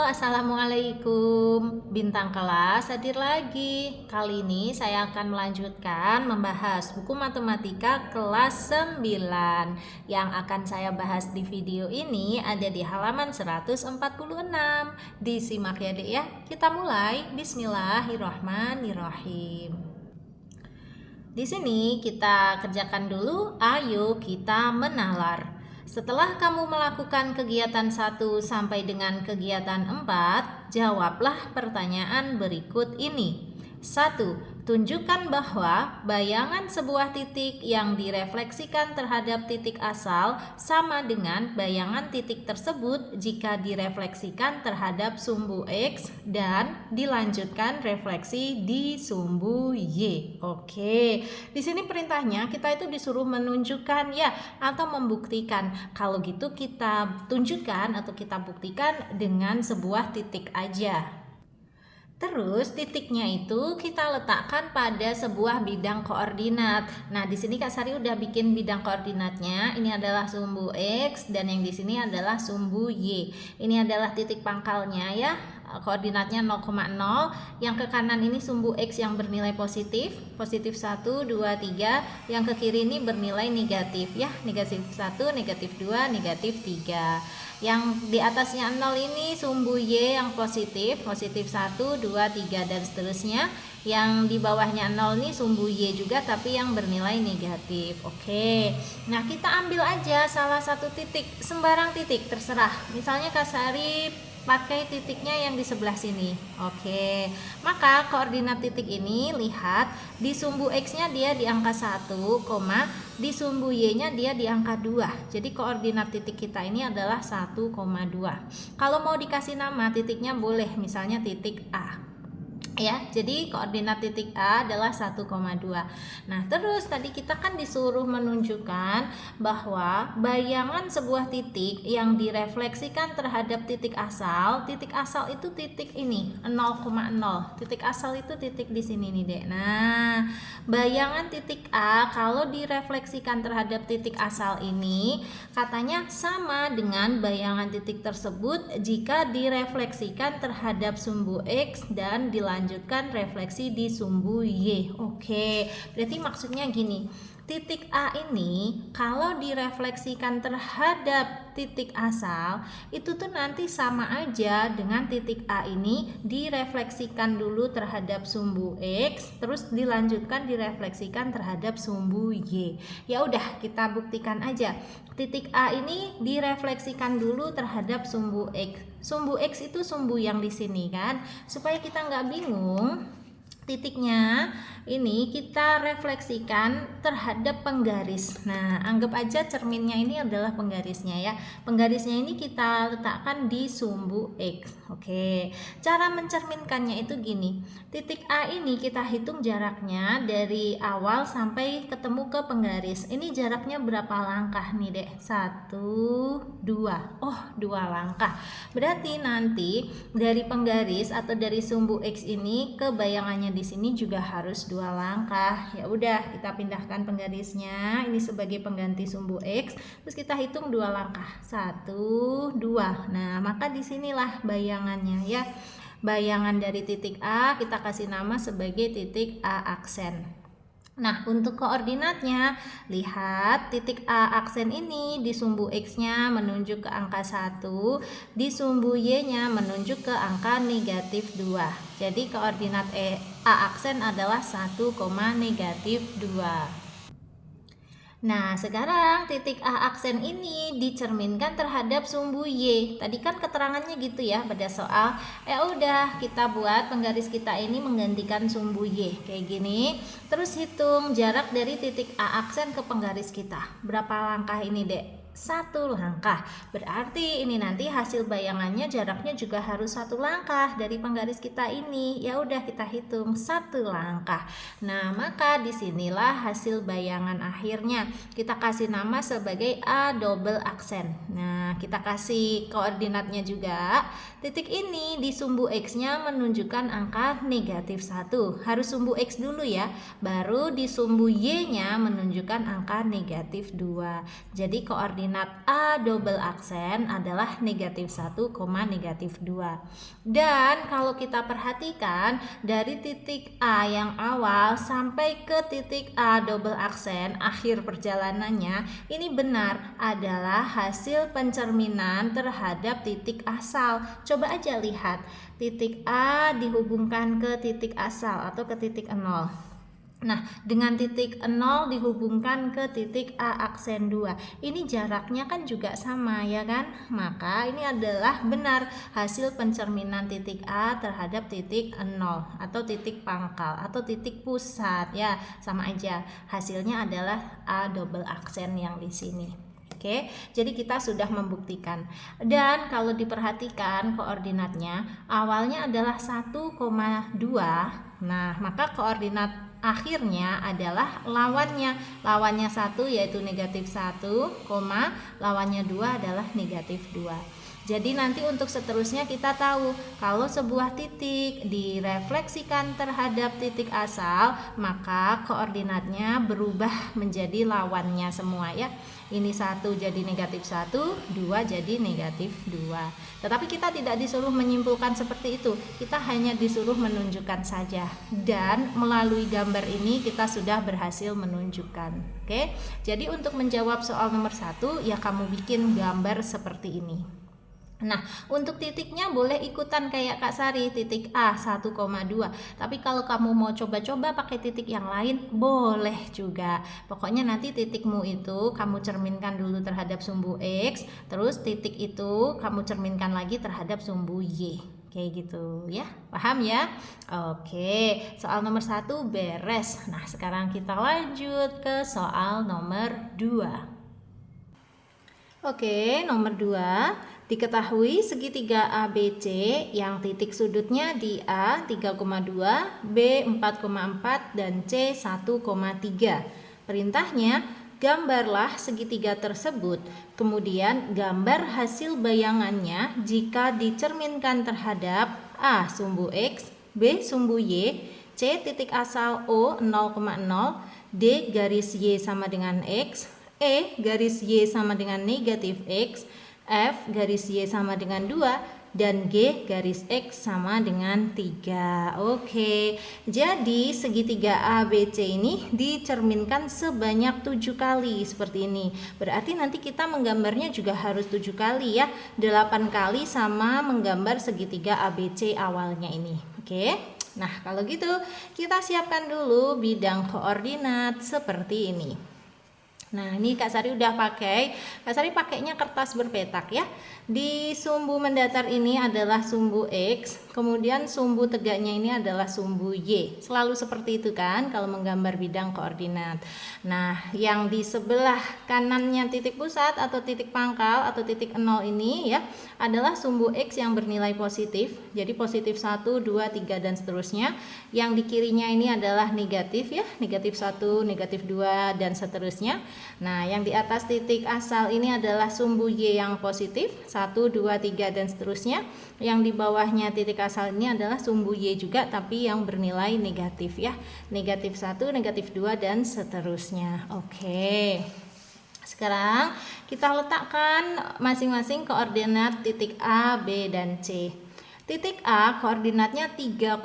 Assalamualaikum. Bintang kelas hadir lagi. Kali ini saya akan melanjutkan membahas buku matematika kelas 9. Yang akan saya bahas di video ini ada di halaman 146. Disimak ya Dek ya. Kita mulai. Bismillahirrahmanirrahim. Di sini kita kerjakan dulu. Ayo kita menalar. Setelah kamu melakukan kegiatan 1 sampai dengan kegiatan 4, jawablah pertanyaan berikut ini. 1. Tunjukkan bahwa bayangan sebuah titik yang direfleksikan terhadap titik asal sama dengan bayangan titik tersebut jika direfleksikan terhadap sumbu X dan dilanjutkan refleksi di sumbu Y. Oke, di sini perintahnya kita itu disuruh menunjukkan ya atau membuktikan. Kalau gitu kita tunjukkan atau kita buktikan dengan sebuah titik aja. Terus titiknya itu kita letakkan pada sebuah bidang koordinat. Nah, di sini Kak Sari udah bikin bidang koordinatnya. Ini adalah sumbu X dan yang di sini adalah sumbu Y. Ini adalah titik pangkalnya ya. Koordinatnya 0,0. Yang ke kanan ini sumbu X yang bernilai positif 1, 2, 3. Yang ke kiri ini bernilai negatif ya, negatif 1, negatif 2, negatif 3. Yang di atasnya 0 ini sumbu Y yang positif 1, 2, 3 dan seterusnya. Yang di bawahnya 0 ini sumbu Y juga tapi yang bernilai negatif. Oke, nah kita ambil aja salah satu titik, sembarang titik terserah. Misalnya Kak Sari pakai titiknya yang di sebelah sini. Oke, maka koordinat titik ini lihat di sumbu X-nya dia di angka 1, di sumbu Y-nya dia di angka 2. Jadi koordinat titik kita ini adalah 1,2. Kalau mau dikasih nama titiknya boleh misalnya titik A. Ya, jadi koordinat titik A adalah 1,2. Nah, terus tadi kita kan disuruh menunjukkan bahwa bayangan sebuah titik yang direfleksikan terhadap titik asal itu titik ini 0,0. Titik asal itu titik di sini nih, Dek. Nah, bayangan titik A kalau direfleksikan terhadap titik asal ini katanya sama dengan bayangan titik tersebut jika direfleksikan terhadap sumbu X dan dilanjutkan refleksi di sumbu Y. Oke, berarti maksudnya gini, titik A ini kalau direfleksikan terhadap titik asal itu tuh nanti sama aja dengan titik A ini direfleksikan dulu terhadap sumbu X terus dilanjutkan direfleksikan terhadap sumbu Y. Ya udah, kita buktikan aja. Titik A ini direfleksikan dulu terhadap sumbu X. Sumbu X itu sumbu yang di sini kan. Supaya kita nggak bingung, titiknya ini kita refleksikan terhadap penggaris. Nah, anggap aja cerminnya ini adalah penggarisnya ya. Penggarisnya ini kita letakkan di sumbu X. Oke, cara mencerminkannya itu gini. Titik A ini kita hitung jaraknya dari awal sampai ketemu ke penggaris. Ini jaraknya berapa langkah nih, Dek? 1, 2. Oh, 2 langkah. Berarti nanti dari penggaris atau dari sumbu X ini ke bayangannya di sini juga harus 2 langkah. Ya udah, kita pindahkan penggarisnya ini sebagai pengganti sumbu X. Terus kita hitung 2 langkah. 1, 2. Nah, maka disinilah bayangannya ya. Bayangan dari titik A kita kasih nama sebagai titik A aksen. Nah, untuk koordinatnya, lihat titik A aksen ini di sumbu X-nya menunjuk ke angka 1, di sumbu Y-nya menunjuk ke angka negatif 2. Jadi koordinat A aksen adalah 1, negatif 2. Nah, sekarang titik A aksen ini dicerminkan terhadap sumbu Y. Tadi kan keterangannya gitu ya pada soal. Udah, kita buat penggaris kita ini menggantikan sumbu Y kayak gini. Terus hitung jarak dari titik A aksen ke penggaris kita. Berapa langkah ini, Dek? 1 langkah. Berarti ini nanti hasil bayangannya jaraknya juga harus 1 langkah dari penggaris kita ini. Ya udah, kita hitung 1 langkah. Nah, maka disinilah hasil bayangan akhirnya. Kita kasih nama sebagai A double aksen. Nah, kita kasih koordinatnya juga. Titik ini di sumbu X-nya menunjukkan angka negatif 1. Harus sumbu X dulu ya. Baru di sumbu Y-nya menunjukkan angka negatif 2. Jadi koordinat koordinat A double aksen adalah negatif 1, negatif 2. Dan kalau kita perhatikan dari titik A yang awal sampai ke titik A double aksen akhir perjalanannya, ini benar adalah hasil pencerminan terhadap titik asal. Coba aja lihat, titik A dihubungkan ke titik asal atau ke titik 0. Nah, dengan titik 0 dihubungkan ke titik A aksen 2. Ini jaraknya kan juga sama, ya kan? Maka ini adalah benar hasil pencerminan titik A terhadap titik 0 atau titik pangkal atau titik pusat, ya. Sama aja. Hasilnya adalah A double aksen yang di sini. Oke, jadi kita sudah membuktikan. Dan kalau diperhatikan koordinatnya awalnya adalah 1,2. Nah, maka koordinat akhirnya adalah lawannya 1 yaitu negatif 1, lawannya 2 adalah negatif 2. Jadi nanti untuk seterusnya kita tahu kalau sebuah titik direfleksikan terhadap titik asal, maka koordinatnya berubah menjadi lawannya semua, ya. Ini 1 jadi negatif 1, 2 jadi negatif 2. Tetapi kita tidak disuruh menyimpulkan seperti itu, kita hanya disuruh menunjukkan saja. Dan melalui gambar ini kita sudah berhasil menunjukkan. Oke, jadi untuk menjawab soal nomor 1, ya kamu bikin gambar seperti ini. Nah, untuk titiknya boleh ikutan kayak Kak Sari, titik A 1,2. Tapi kalau kamu mau coba-coba pakai titik yang lain, boleh juga. Pokoknya nanti titikmu itu kamu cerminkan dulu terhadap sumbu X, terus titik itu kamu cerminkan lagi terhadap sumbu Y. Kayak gitu ya, paham ya? Oke, soal nomor 1 beres. Nah, sekarang kita lanjut ke soal nomor 2. Oke, nomor 2. Diketahui segitiga ABC yang titik sudutnya di A 3,2, B 4,4, dan C 1,3. Perintahnya, gambarlah segitiga tersebut. Kemudian gambar hasil bayangannya jika dicerminkan terhadap A sumbu X, B sumbu Y, C titik asal O 0,0, D garis Y sama dengan X, E garis Y sama dengan negatif X, F garis Y sama dengan 2, dan G garis X sama dengan 3. Oke, jadi segitiga ABC ini dicerminkan sebanyak 7 kali seperti ini. Berarti nanti kita menggambarnya juga harus 7 kali, ya. 8 kali sama menggambar segitiga ABC awalnya ini. Oke, nah kalau gitu kita siapkan dulu bidang koordinat seperti ini. Nah, ini Kak Sari udah pakai. Kak Sari pakainya kertas berpetak, ya. Di sumbu mendatar ini adalah sumbu X, kemudian sumbu tegaknya ini adalah sumbu Y. Selalu seperti itu kan kalau menggambar bidang koordinat. Nah, yang di sebelah kanannya titik pusat atau titik pangkal atau titik 0 ini, ya, adalah sumbu X yang bernilai positif. Jadi positif 1, 2, 3 dan seterusnya. Yang di kirinya ini adalah negatif, ya. Negatif 1, negatif 2 dan seterusnya. Nah, yang di atas titik asal ini adalah sumbu Y yang positif, 1, 2, 3 dan seterusnya. Yang di bawahnya titik asal ini adalah sumbu Y juga tapi yang bernilai negatif, ya. Negatif 1, negatif 2 dan seterusnya. Oke. Sekarang kita letakkan masing-masing koordinat titik A, B, dan C. Titik A koordinatnya 3,2,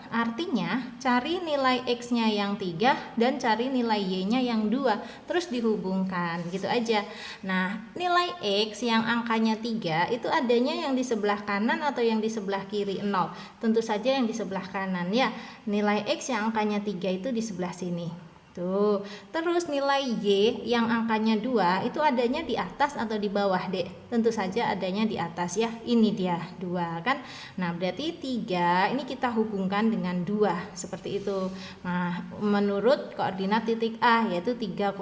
artinya cari nilai X-nya yang 3 dan cari nilai Y-nya yang 2, terus dihubungkan, gitu aja. Nah, nilai X yang angkanya 3 itu adanya yang di sebelah kanan atau yang di sebelah kiri 0? Tentu saja yang di sebelah kanan, ya. Nilai X yang angkanya 3 itu di sebelah sini. Tuh, terus nilai Y yang angkanya 2 itu adanya di atas atau di bawah, Dek? Tentu saja adanya di atas, ya. Ini dia 2 kan. Nah, berarti 3 ini kita hubungkan dengan 2 seperti itu. Nah, menurut koordinat titik A yaitu 3,2.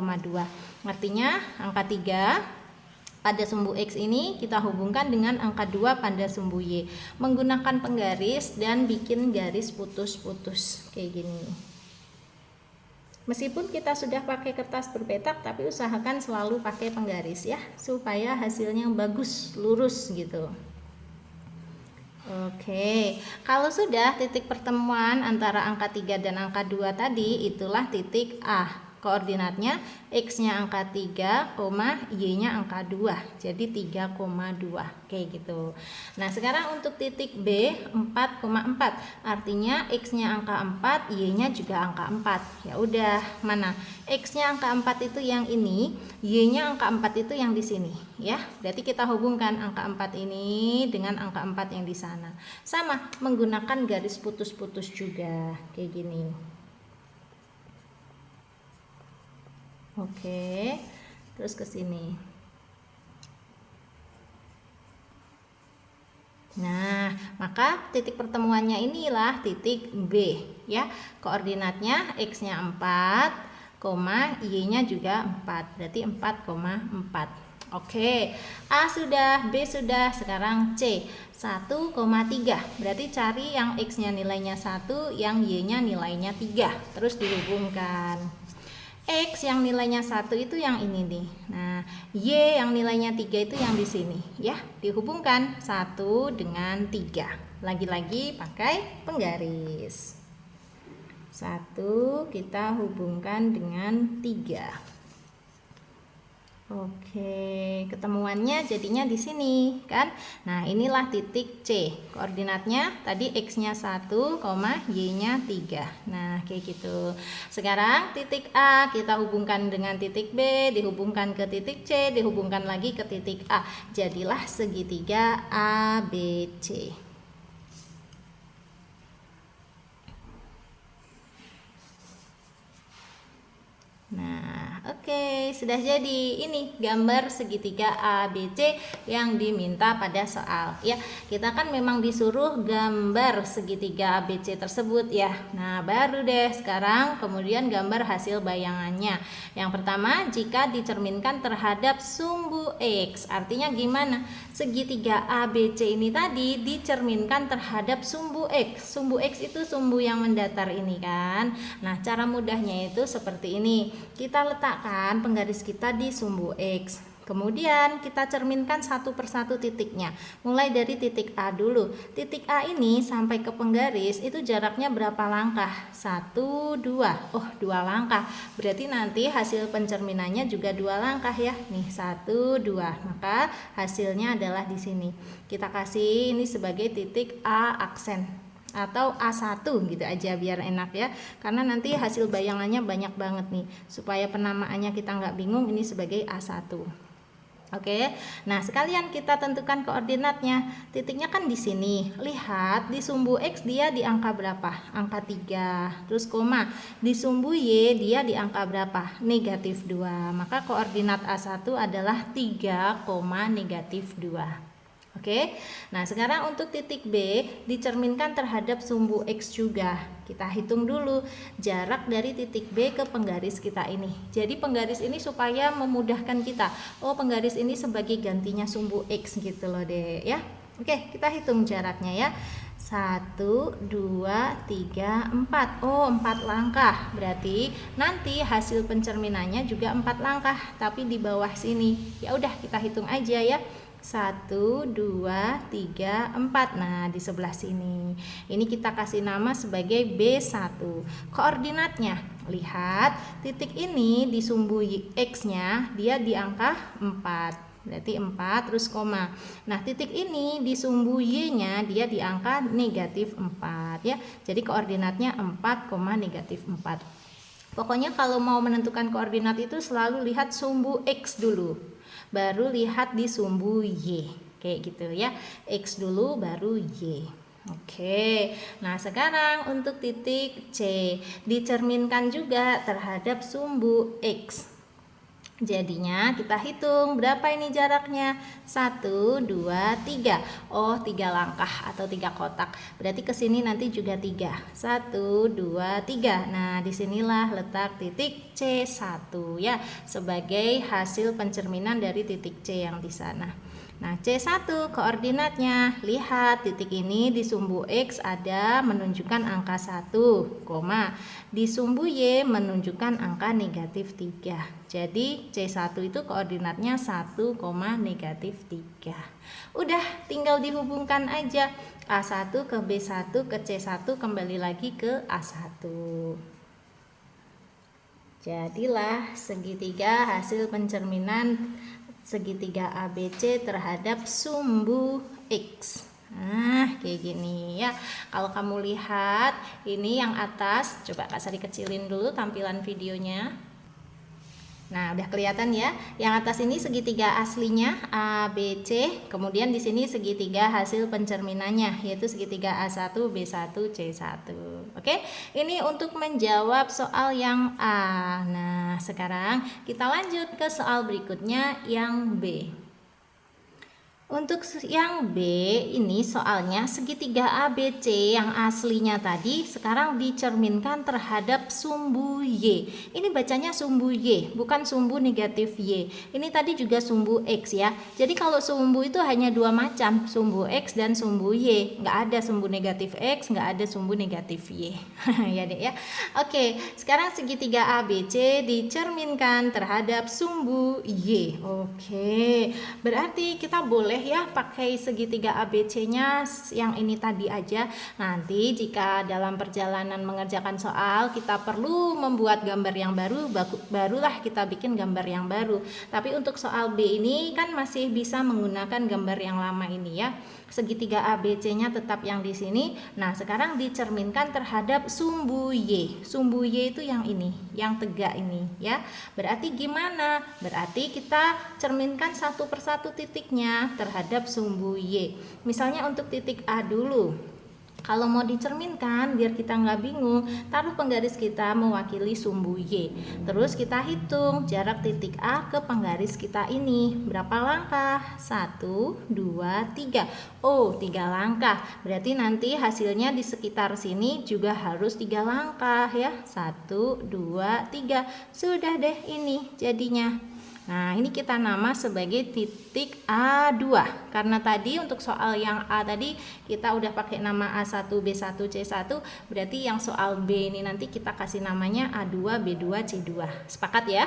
Artinya angka 3 pada sumbu X ini kita hubungkan dengan angka 2 pada sumbu Y. Menggunakan penggaris dan bikin garis putus-putus kayak gini. Meskipun kita sudah pakai kertas berpetak, tapi usahakan selalu pakai penggaris, ya, supaya hasilnya bagus, lurus gitu. Oke, kalau sudah titik pertemuan antara angka 3 dan angka 2 tadi, itulah titik A. Koordinatnya X-nya angka 3, Y-nya angka 2. Jadi 3,2 kayak gitu. Nah, sekarang untuk titik B 4,4. Artinya X-nya angka 4, Y-nya juga angka 4. Ya udah, mana? X-nya angka 4 itu yang ini, Y-nya angka 4 itu yang di sini, ya. Berarti kita hubungkan angka 4 ini dengan angka 4 yang di sana. Sama, menggunakan garis putus-putus juga, kayak gini. Oke, terus ke sini. Nah, maka titik pertemuannya inilah titik B, ya. Koordinatnya X-nya 4, Y-nya juga 4. Berarti 4,4. Oke, A sudah, B sudah, sekarang C 1,3. Berarti cari yang X-nya nilainya 1, yang Y-nya nilainya 3. Terus dihubungkan. X yang nilainya 1 itu yang ini nih. Nah, Y yang nilainya 3 itu yang di sini, ya. Dihubungkan 1 dengan 3. Lagi-lagi pakai penggaris. 1 kita hubungkan dengan 3. Oke, ketemuannya jadinya di sini kan. Nah, inilah titik C. Koordinatnya tadi X-nya 1, Y-nya 3. Nah, kayak gitu. Sekarang titik A kita hubungkan dengan titik B, dihubungkan ke titik C, dihubungkan lagi ke titik A. Jadilah segitiga ABC. Nah, oke, sudah jadi. Ini gambar segitiga ABC yang diminta pada soal. Ya, kita kan memang disuruh gambar segitiga ABC tersebut ya. Nah, baru deh sekarang kemudian gambar hasil bayangannya. Yang pertama, jika dicerminkan terhadap sumbu X. Artinya gimana? Segitiga ABC ini tadi dicerminkan terhadap sumbu X. Sumbu X itu sumbu yang mendatar ini kan. Nah, cara mudahnya itu seperti ini. Kita letakkan penggaris kita di sumbu X. Kemudian kita cerminkan satu persatu titiknya. Mulai dari titik A dulu. Titik A ini sampai ke penggaris itu jaraknya berapa langkah? 1, 2. Oh, 2 langkah. Berarti nanti hasil pencerminannya juga 2 langkah ya. Nih, 1, 2. Maka hasilnya adalah di sini. Kita kasih ini sebagai titik A aksen atau A1 gitu aja biar enak ya, karena nanti hasil bayangannya banyak banget nih, supaya penamaannya kita nggak bingung. Ini sebagai A1. Oke, nah sekalian kita tentukan koordinatnya. Titiknya kan di sini. Lihat di sumbu X dia di angka berapa? Angka 3. Terus koma. Di sumbu Y dia di angka berapa? Negatif 2. Maka koordinat A1 adalah 3, negatif 2. Oke, nah sekarang untuk titik B dicerminkan terhadap sumbu X juga. Kita hitung dulu jarak dari titik B ke penggaris kita ini. Jadi penggaris ini supaya memudahkan kita. Oh, penggaris ini sebagai gantinya sumbu X gitu loh deh ya. Oke, kita hitung jaraknya ya. 1, 2, 3, 4. Oh, 4 langkah. Berarti nanti hasil pencerminannya juga 4 langkah, tapi di bawah sini. Ya udah, kita hitung aja ya. 1, 2, 3, 4. Nah, di sebelah sini. Ini kita kasih nama sebagai B1. Koordinatnya, lihat titik ini di sumbu X-nya dia di angka 4. Berarti 4 terus koma. Nah, titik ini di sumbu Y-nya dia di angka negatif 4 ya. Jadi koordinatnya 4, negatif 4. Pokoknya kalau mau menentukan koordinat itu selalu lihat sumbu X dulu, baru lihat di sumbu Y, kayak gitu ya. X dulu baru Y. Oke, nah sekarang untuk titik C dicerminkan juga terhadap sumbu X. Jadinya kita hitung berapa ini jaraknya. 1, 2, 3. Oh, 3 langkah atau 3 kotak. Berarti ke sini nanti juga 3. 1, 2, 3. Nah, disinilah letak titik C1 ya, sebagai hasil pencerminan dari titik C yang di sana. Nah, C1 koordinatnya, lihat titik ini di sumbu X ada menunjukkan angka 1, di sumbu Y menunjukkan angka negatif 3. Jadi C1 itu koordinatnya 1, negatif 3. Udah, tinggal dihubungkan aja A1 ke B1 ke C1, kembali lagi ke A1. Jadilah segitiga hasil pencerminan segitiga ABC terhadap sumbu X. Nah, kayak gini ya. Kalau kamu lihat, ini yang atas, coba Kak Sari kecilin dulu tampilan videonya. Nah, udah kelihatan ya. Yang atas ini segitiga aslinya A, B, C. Kemudian di sini segitiga hasil pencerminannya, yaitu segitiga A1, B1, C1. Oke, ini untuk menjawab soal yang A. Nah, sekarang kita lanjut ke soal berikutnya yang B. Untuk yang B ini soalnya segitiga ABC yang aslinya tadi sekarang dicerminkan terhadap sumbu Y. Ini bacanya sumbu Y, bukan sumbu negatif Y. Ini tadi juga sumbu X ya. Jadi kalau sumbu itu hanya dua macam, sumbu X dan sumbu Y. Nggak ada sumbu negatif X, nggak ada sumbu negatif Y. Ya deh ya. Oke, sekarang segitiga ABC dicerminkan terhadap sumbu Y. Oke, berarti kita boleh ya pakai segitiga ABC-nya yang ini tadi aja. Nanti jika dalam perjalanan mengerjakan soal kita perlu membuat gambar yang baru, barulah kita bikin gambar yang baru. Tapi untuk soal B ini kan masih bisa menggunakan gambar yang lama ini ya. Segitiga ABC-nya tetap yang di sini. Nah, sekarang dicerminkan terhadap sumbu Y. Sumbu Y itu yang ini, yang tegak ini ya. Berarti gimana? Berarti kita cerminkan satu persatu titiknya terhadap sumbu Y. Misalnya untuk titik A dulu. Kalau mau dicerminkan biar kita nggak bingung, taruh penggaris kita mewakili sumbu Y. Terus kita hitung jarak titik A ke penggaris kita ini. Berapa langkah? 1, 2, 3. Oh, 3 langkah. Berarti nanti hasilnya di sekitar sini juga harus 3 langkah ya. 1, 2, 3. Sudah deh ini jadinya. Nah, ini kita nama sebagai titik A2. Karena tadi untuk soal yang A tadi kita udah pakai nama A1, B1, C1, berarti yang soal B ini nanti kita kasih namanya A2, B2, C2. Sepakat ya?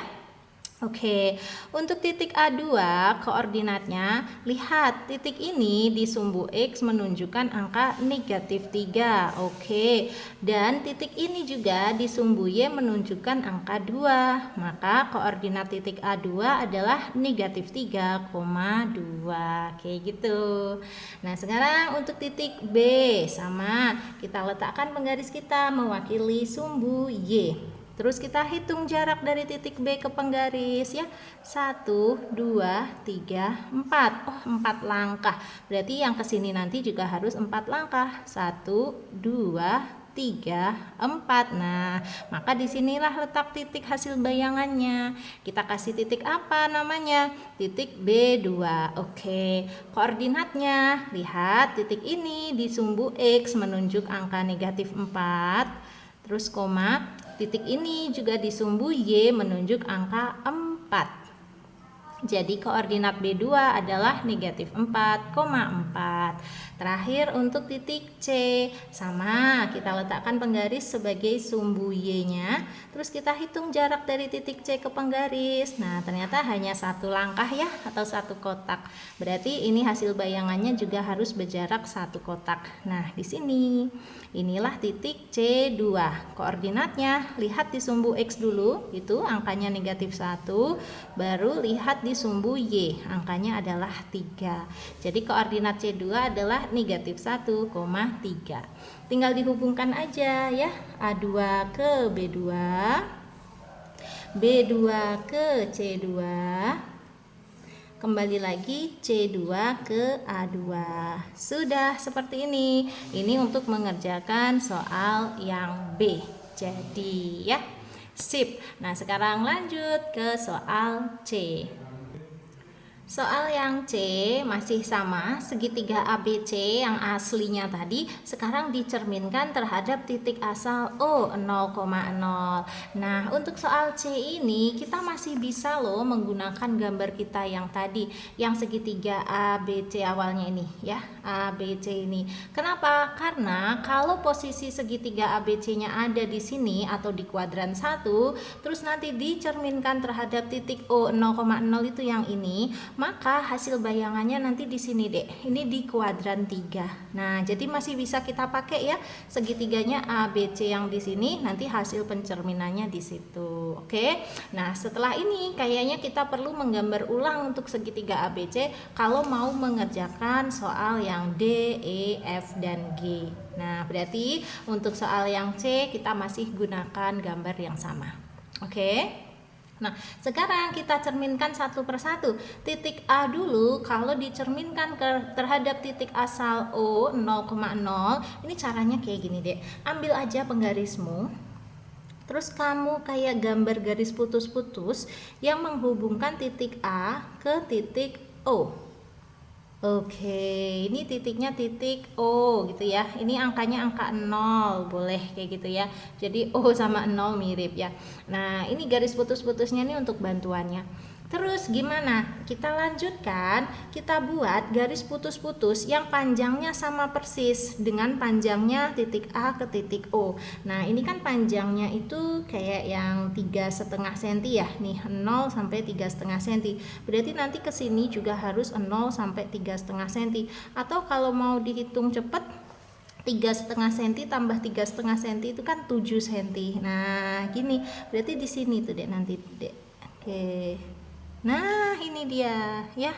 Oke, untuk titik A2 koordinatnya, lihat titik ini di sumbu X menunjukkan angka negatif 3. Oke, dan titik ini juga di sumbu Y menunjukkan angka 2. Maka koordinat titik A2 adalah negatif 3,2. Kayak gitu. Nah, sekarang untuk titik B sama, kita letakkan penggaris kita mewakili sumbu Y. Terus kita hitung jarak dari titik B ke penggaris ya. 1, 2, 3, 4. Oh, 4 langkah. Berarti yang ke sini nanti juga harus 4 langkah. 1, 2, 3, 4. Nah, maka disinilah letak titik hasil bayangannya. Kita kasih titik apa namanya? Titik B2. Oke, koordinatnya. Lihat titik ini di sumbu X menunjuk angka negatif 4. Terus koma, titik ini juga di sumbu Y menunjuk angka 4. Jadi koordinat B2 adalah negatif 4,4. Terakhir untuk titik C, sama kita letakkan penggaris sebagai sumbu Y-nya. Terus kita hitung jarak dari titik C ke penggaris. Nah, ternyata hanya 1 langkah ya, atau 1 kotak. Berarti ini hasil bayangannya juga harus berjarak 1 kotak. Nah, di sini inilah titik C2. Koordinatnya lihat di sumbu X dulu, itu angkanya negatif 1. Baru lihat di sumbu Y, angkanya adalah 3. Jadi koordinat C2 adalah negatif 1,3. Tinggal dihubungkan aja ya, A2 ke B2, B2 ke C2, kembali lagi C2 ke A2. Sudah seperti ini. Ini untuk mengerjakan soal yang B. Jadi ya, sip. Nah, sekarang lanjut ke soal C. Soal yang C masih sama, segitiga ABC yang aslinya tadi sekarang dicerminkan terhadap titik asal O 0,0. Nah, untuk soal C ini kita masih bisa loh menggunakan gambar kita yang tadi, yang segitiga ABC awalnya ini ya, ABC ini. Kenapa? Karena kalau posisi segitiga ABC-nya ada di sini atau di kuadran 1, terus nanti dicerminkan terhadap titik O 0,0 itu yang ini, maka hasil bayangannya nanti di sini deh, ini di kuadran 3. Nah, jadi masih bisa kita pakai ya segitiganya ABC yang di sini, nanti hasil pencerminannya di situ. Oke. Nah, setelah ini kayaknya kita perlu menggambar ulang untuk segitiga ABC kalau mau mengerjakan soal yang D, E, F, dan G. Nah, berarti untuk soal yang C kita masih gunakan gambar yang sama. Oke. Nah, sekarang kita cerminkan satu persatu. Titik A dulu, kalau dicerminkan terhadap titik asal O 0,0, ini caranya kayak gini deh. Ambil aja penggarismu, terus kamu kayak gambar garis putus-putus yang menghubungkan titik A ke titik O. Oke, ini titiknya titik O gitu ya. Ini angkanya angka 0, boleh kayak gitu ya. Jadi O sama 0 mirip ya. Nah, ini garis putus-putusnya ini untuk bantuannya. Terus gimana? Kita lanjutkan, kita buat garis putus-putus yang panjangnya sama persis dengan panjangnya titik A ke titik O. Nah, ini kan panjangnya itu kayak yang 3,5 cm ya. Nih, 0 sampai 3,5 cm. Berarti nanti ke sini juga harus 0 sampai 3,5 cm. Atau kalau mau dihitung cepat, 3,5 cm tambah 3,5 cm itu kan 7 cm. Nah, gini. Berarti di sini tuh dek nanti dek. Oke. Nah, ini dia ya.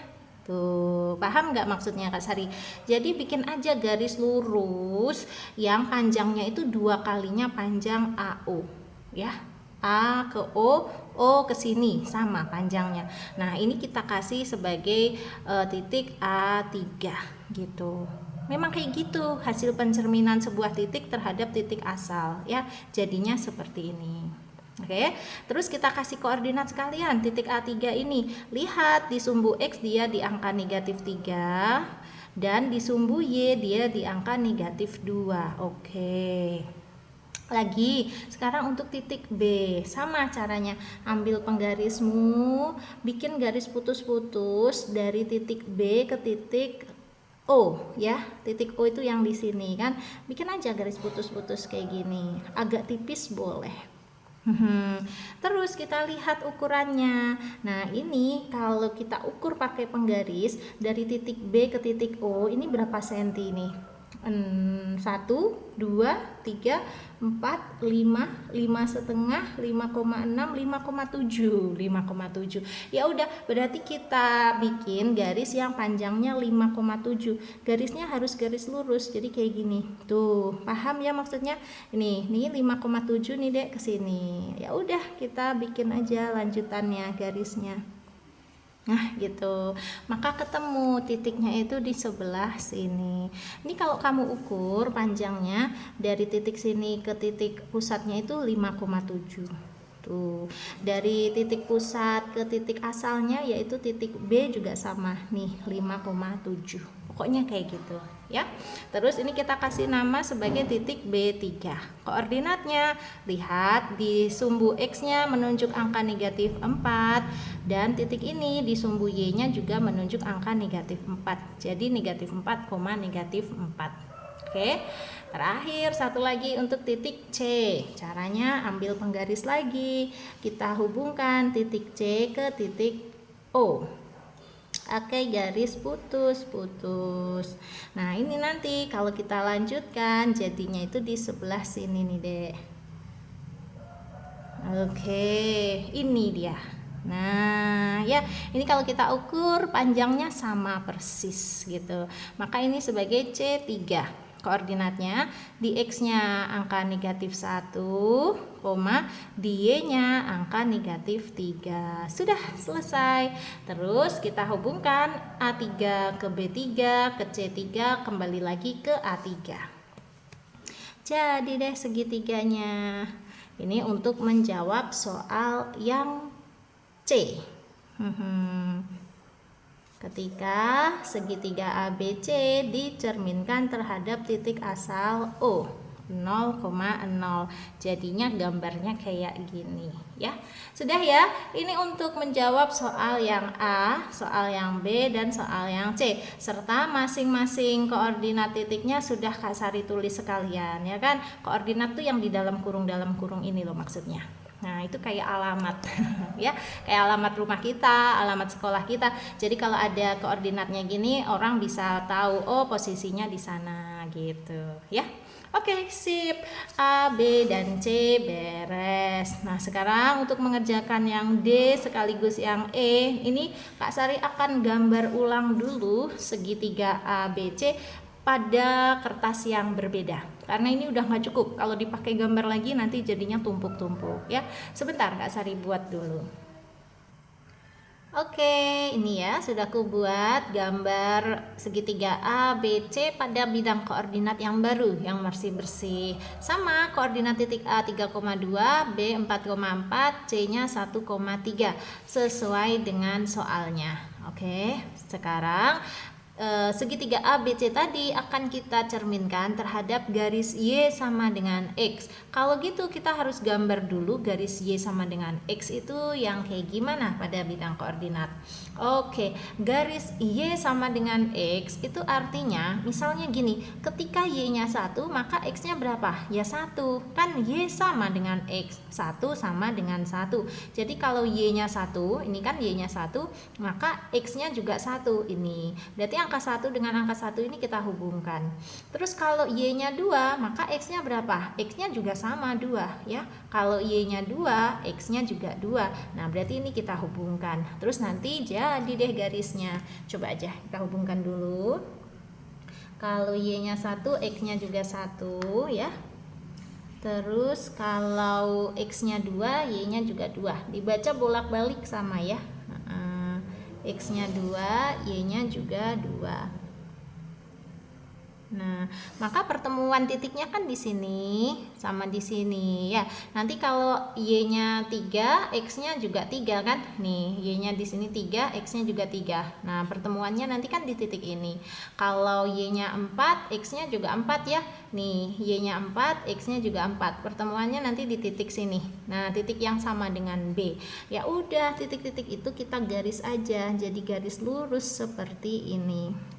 Tuh, paham nggak maksudnya Kak Sari? Jadi bikin aja garis lurus yang panjangnya itu 2 kalinya panjang AO ya. A ke O ke sini sama panjangnya. Nah, ini kita kasih sebagai titik A3 gitu. Memang kayak gitu hasil pencerminan sebuah titik terhadap titik asal ya. Jadinya seperti ini. Oke, terus kita kasih koordinat sekalian. Titik A3 ini, lihat di sumbu X dia di angka negatif 3 dan di sumbu Y dia di angka negatif 2. Oke. Lagi, sekarang untuk titik B, sama caranya. Ambil penggarismu, bikin garis putus-putus dari titik B ke titik O ya. Titik O itu yang di sini kan. Bikin aja garis putus-putus kayak gini. Agak tipis boleh. Terus kita lihat ukurannya. Nah, ini kalau kita ukur pakai penggaris dari titik B ke titik O, ini berapa senti nih? 1, 2, 3, 4, 5, 5,5, 5,6, 5,7, 5,7. Ya udah, berarti kita bikin garis yang panjangnya 5,7. Garisnya harus garis lurus, jadi kayak gini. Tuh, paham ya maksudnya? Ini 5,7 nih Dek ke sini. Ya udah, kita bikin aja lanjutannya garisnya. Nah gitu, maka ketemu titiknya itu di sebelah sini. Ini kalau kamu ukur panjangnya dari titik sini ke titik pusatnya itu 5,7. Tuh, dari titik pusat ke titik asalnya yaitu titik B juga sama nih 5,7. Pokoknya kayak gitu ya. Terus ini kita kasih nama sebagai titik B3. Koordinatnya, lihat di sumbu X-nya menunjuk angka negatif 4 dan titik ini di sumbu Y-nya juga menunjuk angka negatif 4. Jadi negatif 4, negatif 4. Oke. Terakhir satu lagi untuk titik C. Caranya ambil penggaris lagi. Kita hubungkan titik C ke titik O. Oke, garis putus-putus. Nah, ini nanti kalau kita lanjutkan jadinya itu di sebelah sini nih, Dek. Oke, ini dia. Nah, ya, ini kalau kita ukur panjangnya sama persis gitu. Maka ini sebagai C3. Koordinatnya di X-nya angka negatif 1, di Y-nya angka negatif 3. Sudah selesai. Terus kita hubungkan A3 ke B3 ke C3 kembali lagi ke A3. Jadi deh segitiganya. Ini untuk menjawab soal yang C. Ketika segitiga ABC dicerminkan terhadap titik asal O 0,0, jadinya gambarnya kayak gini ya. Sudah ya, ini untuk menjawab soal yang A, soal yang B, dan soal yang C, serta masing-masing koordinat titiknya sudah Kak Sari tulis sekalian ya kan. Koordinat tuh yang di dalam kurung ini loh maksudnya. Nah, itu kayak alamat ya, kayak alamat rumah kita, alamat sekolah kita. Jadi kalau ada koordinatnya gini, orang bisa tahu oh posisinya di sana gitu ya. Oke, sip. A, B, dan C beres. Nah, sekarang untuk mengerjakan yang D sekaligus yang E, ini Kak Sari akan gambar ulang dulu segitiga A, B, C pada kertas yang berbeda. Karena ini udah nggak cukup. Kalau dipakai gambar lagi nanti jadinya tumpuk-tumpuk ya. Sebentar Kak Sari buat dulu. Oke, ini ya sudah aku buat gambar segitiga A, B, C pada bidang koordinat yang baru, yang masih bersih. Sama koordinat titik A 3,2, B 4,4, C-nya 1,3 sesuai dengan soalnya. Oke, sekarang segitiga ABC tadi akan kita cerminkan terhadap garis Y sama dengan X. Kalau gitu kita harus gambar dulu garis Y sama dengan X itu yang kayak gimana pada bidang koordinat. Oke, garis Y sama dengan X itu artinya misalnya gini, ketika Y-nya 1 maka X-nya berapa? Ya 1, kan Y sama dengan X, 1 sama dengan 1. Jadi kalau Y-nya 1, ini kan Y-nya 1, maka X-nya juga 1 ini. Berarti angka 1 dengan angka 1 ini kita hubungkan. Terus kalau Y-nya 2, maka X-nya berapa? X-nya juga sama 2 ya. Kalau Y-nya 2, X-nya juga 2. Nah, berarti ini kita hubungkan. Terus nanti jadi deh garisnya. Coba aja kita hubungkan dulu. Kalau Y-nya 1, X-nya juga 1 ya. Terus kalau X-nya 2, Y-nya juga 2. Dibaca bolak-balik sama ya. X-nya 2, Y-nya juga 2. Nah, maka pertemuan titiknya kan di sini sama di sini ya. Nanti kalau Y-nya 3, X-nya juga 3 kan? Nih, Y-nya di sini 3, X-nya juga 3. Nah, pertemuannya nanti kan di titik ini. Kalau Y-nya 4, X-nya juga 4 ya. Nih, Y-nya 4, X-nya juga 4. Pertemuannya nanti di titik sini. Nah, titik yang sama dengan B. Ya udah, titik-titik itu kita garis aja. Jadi garis lurus seperti ini.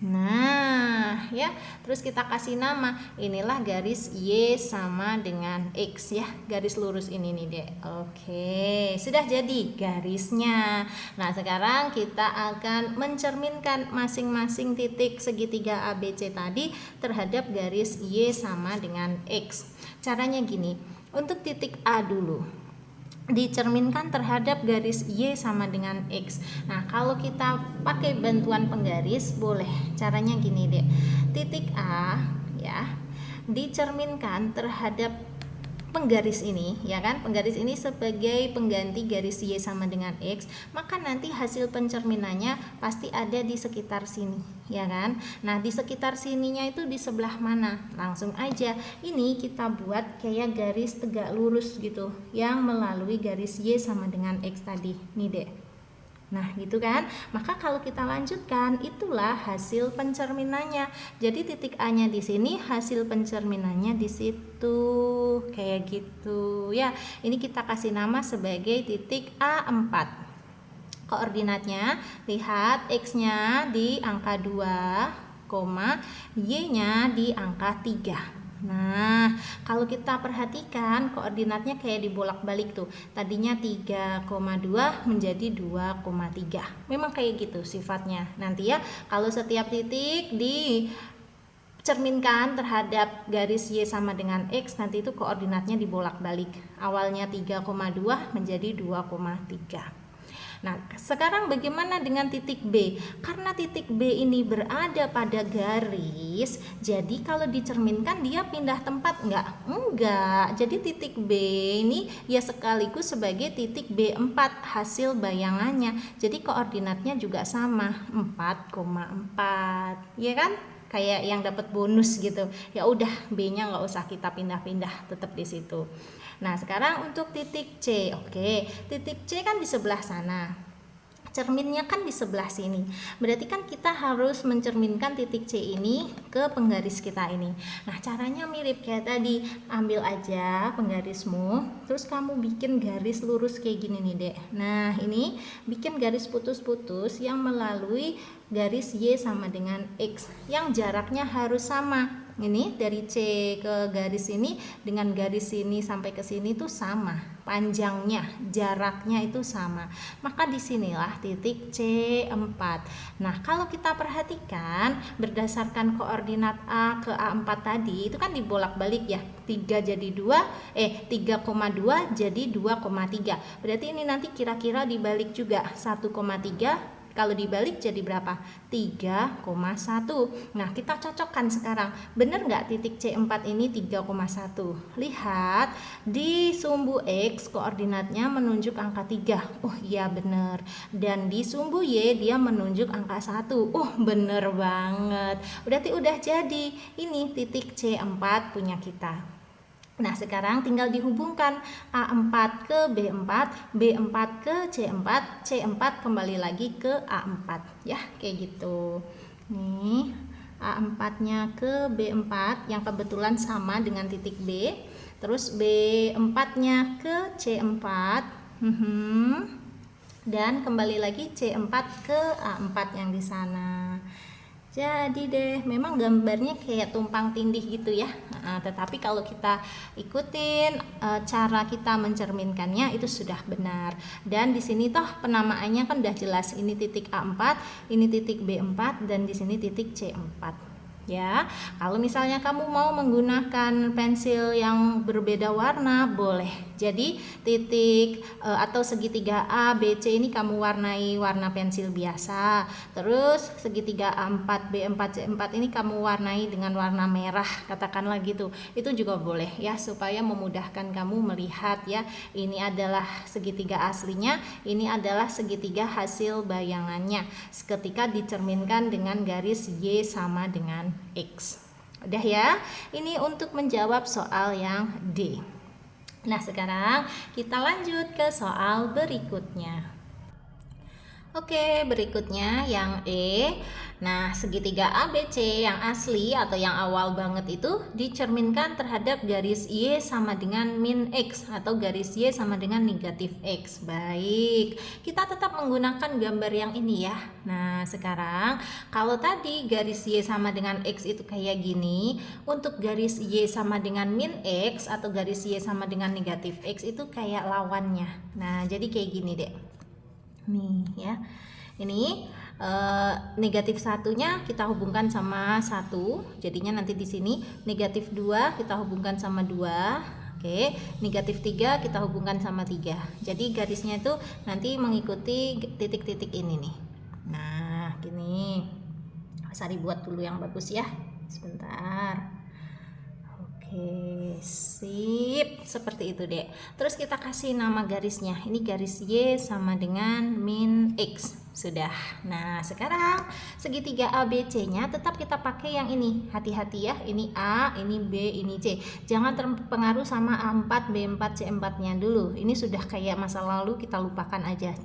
Nah, ya, terus kita kasih nama. Inilah garis Y sama dengan X ya. Garis lurus ini nih, Dek. Oke, sudah jadi garisnya. Nah, sekarang kita akan mencerminkan masing-masing titik segitiga ABC tadi terhadap garis Y sama dengan X. Caranya gini. Untuk titik A dulu, dicerminkan terhadap garis Y sama dengan X. Nah, kalau kita pakai bantuan penggaris boleh. Caranya gini deh. Titik A ya dicerminkan terhadap penggaris ini ya kan, penggaris ini sebagai pengganti garis Y sama dengan X, maka nanti hasil pencerminannya pasti ada di sekitar sini ya kan. Nah, di sekitar sininya itu di sebelah mana? Langsung aja ini kita buat kayak garis tegak lurus gitu yang melalui garis Y sama dengan X tadi nih dek. Nah, gitu kan. Maka kalau kita lanjutkan, itulah hasil pencerminannya. Jadi titik A-nya di sini, hasil pencerminannya di situ. Kayak gitu ya. Ini kita kasih nama sebagai titik A4. Koordinatnya, lihat X-nya di angka 2, Y-nya di angka 3. Nah, kalau kita perhatikan koordinatnya kayak dibolak-balik tuh. Tadinya 3,2 menjadi 2,3. Memang kayak gitu sifatnya. Nanti ya, kalau setiap titik dicerminkan terhadap garis Y sama dengan X, nanti itu koordinatnya dibolak-balik. Awalnya 3,2 menjadi 2,3. Nah, sekarang bagaimana dengan titik B? Karena titik B ini berada pada garis, jadi kalau dicerminkan dia pindah tempat enggak? Enggak. Jadi titik B ini ya sekaligus sebagai titik B4 hasil bayangannya. Jadi koordinatnya juga sama, 4,4. Ya kan? Kayak yang dapat bonus gitu. Ya udah, B-nya nggak usah kita pindah-pindah, tetap di situ. Nah, sekarang untuk titik C. Oke, titik C kan di sebelah sana. Cerminnya kan di sebelah sini. Berarti kan kita harus mencerminkan titik C ini ke penggaris kita ini. Nah, caranya mirip kayak tadi. Ambil aja penggarismu, terus kamu bikin garis lurus kayak gini nih, Dek. Nah, ini bikin garis putus-putus yang melalui garis Y sama dengan X yang jaraknya harus sama. Ini dari C ke garis ini dengan garis sini sampai ke sini tuh sama, panjangnya, jaraknya itu sama. Maka disinilah titik C4. Nah, kalau kita perhatikan berdasarkan koordinat A ke A4 tadi itu kan dibolak-balik ya. 3 jadi 2, 3,2 jadi 2,3. Berarti ini nanti kira-kira dibalik juga 1,3. Kalau dibalik jadi berapa? 3,1. Nah, kita cocokkan sekarang. Benar nggak titik C4 ini 3,1? Lihat, di sumbu X koordinatnya menunjuk angka 3. Oh iya benar. Dan di sumbu Y dia menunjuk angka 1. Oh benar banget. Berarti udah jadi. Ini titik C4 punya kita. Nah, sekarang tinggal dihubungkan A4 ke B4, B4 ke C4, C4 kembali lagi ke A4 ya, kayak gitu. Nih, A4-nya ke B4 yang kebetulan sama dengan titik B. Terus B4-nya ke C4. Dan kembali lagi C4 ke A4 yang di sana. Jadi deh, memang gambarnya kayak tumpang tindih gitu ya. Tetapi kalau kita ikutin cara kita mencerminkannya itu sudah benar. Dan di sini toh penamaannya kan udah jelas. Ini titik A4, ini titik B4, dan di sini titik C4. Ya, kalau misalnya kamu mau menggunakan pensil yang berbeda warna, boleh. Jadi titik atau segitiga A, B, C ini kamu warnai warna pensil biasa. Terus segitiga A4, B4, C4 ini kamu warnai dengan warna merah, katakanlah gitu. Itu juga boleh ya, supaya memudahkan kamu melihat ya. Ini adalah segitiga aslinya, ini adalah segitiga hasil bayangannya. Ketika dicerminkan dengan garis Y sama dengan X. Udah ya, ini untuk menjawab soal yang D. Nah, sekarang kita lanjut ke soal berikutnya. Oke, berikutnya yang E. Nah, segitiga ABC yang asli atau yang awal banget itu dicerminkan terhadap garis Y sama dengan min X atau garis Y sama dengan negatif X. Baik, kita tetap menggunakan gambar yang ini ya. Nah, sekarang kalau tadi garis Y sama dengan X itu kayak gini, untuk garis Y sama dengan min X atau garis Y sama dengan negatif X itu kayak lawannya. Nah, jadi kayak gini deh. Nih ya, ini negatif satunya kita hubungkan sama 1, jadinya nanti di sini negatif 2 kita hubungkan sama 2. Oke, negatif 3 kita hubungkan sama 3. Jadi garisnya itu nanti mengikuti titik-titik ini nih. Nah, gini. Sari buat dulu yang bagus ya. Sebentar. Oke, sip, seperti itu deh. Terus kita kasih nama garisnya. Ini garis Y sama dengan min X. Sudah. Nah, sekarang segitiga ABC-nya tetap kita pakai yang ini. Hati-hati ya. Ini A, ini B, ini C. Jangan terpengaruh sama A4, B4, C4-nya dulu. Ini sudah kayak masa lalu, kita lupakan aja.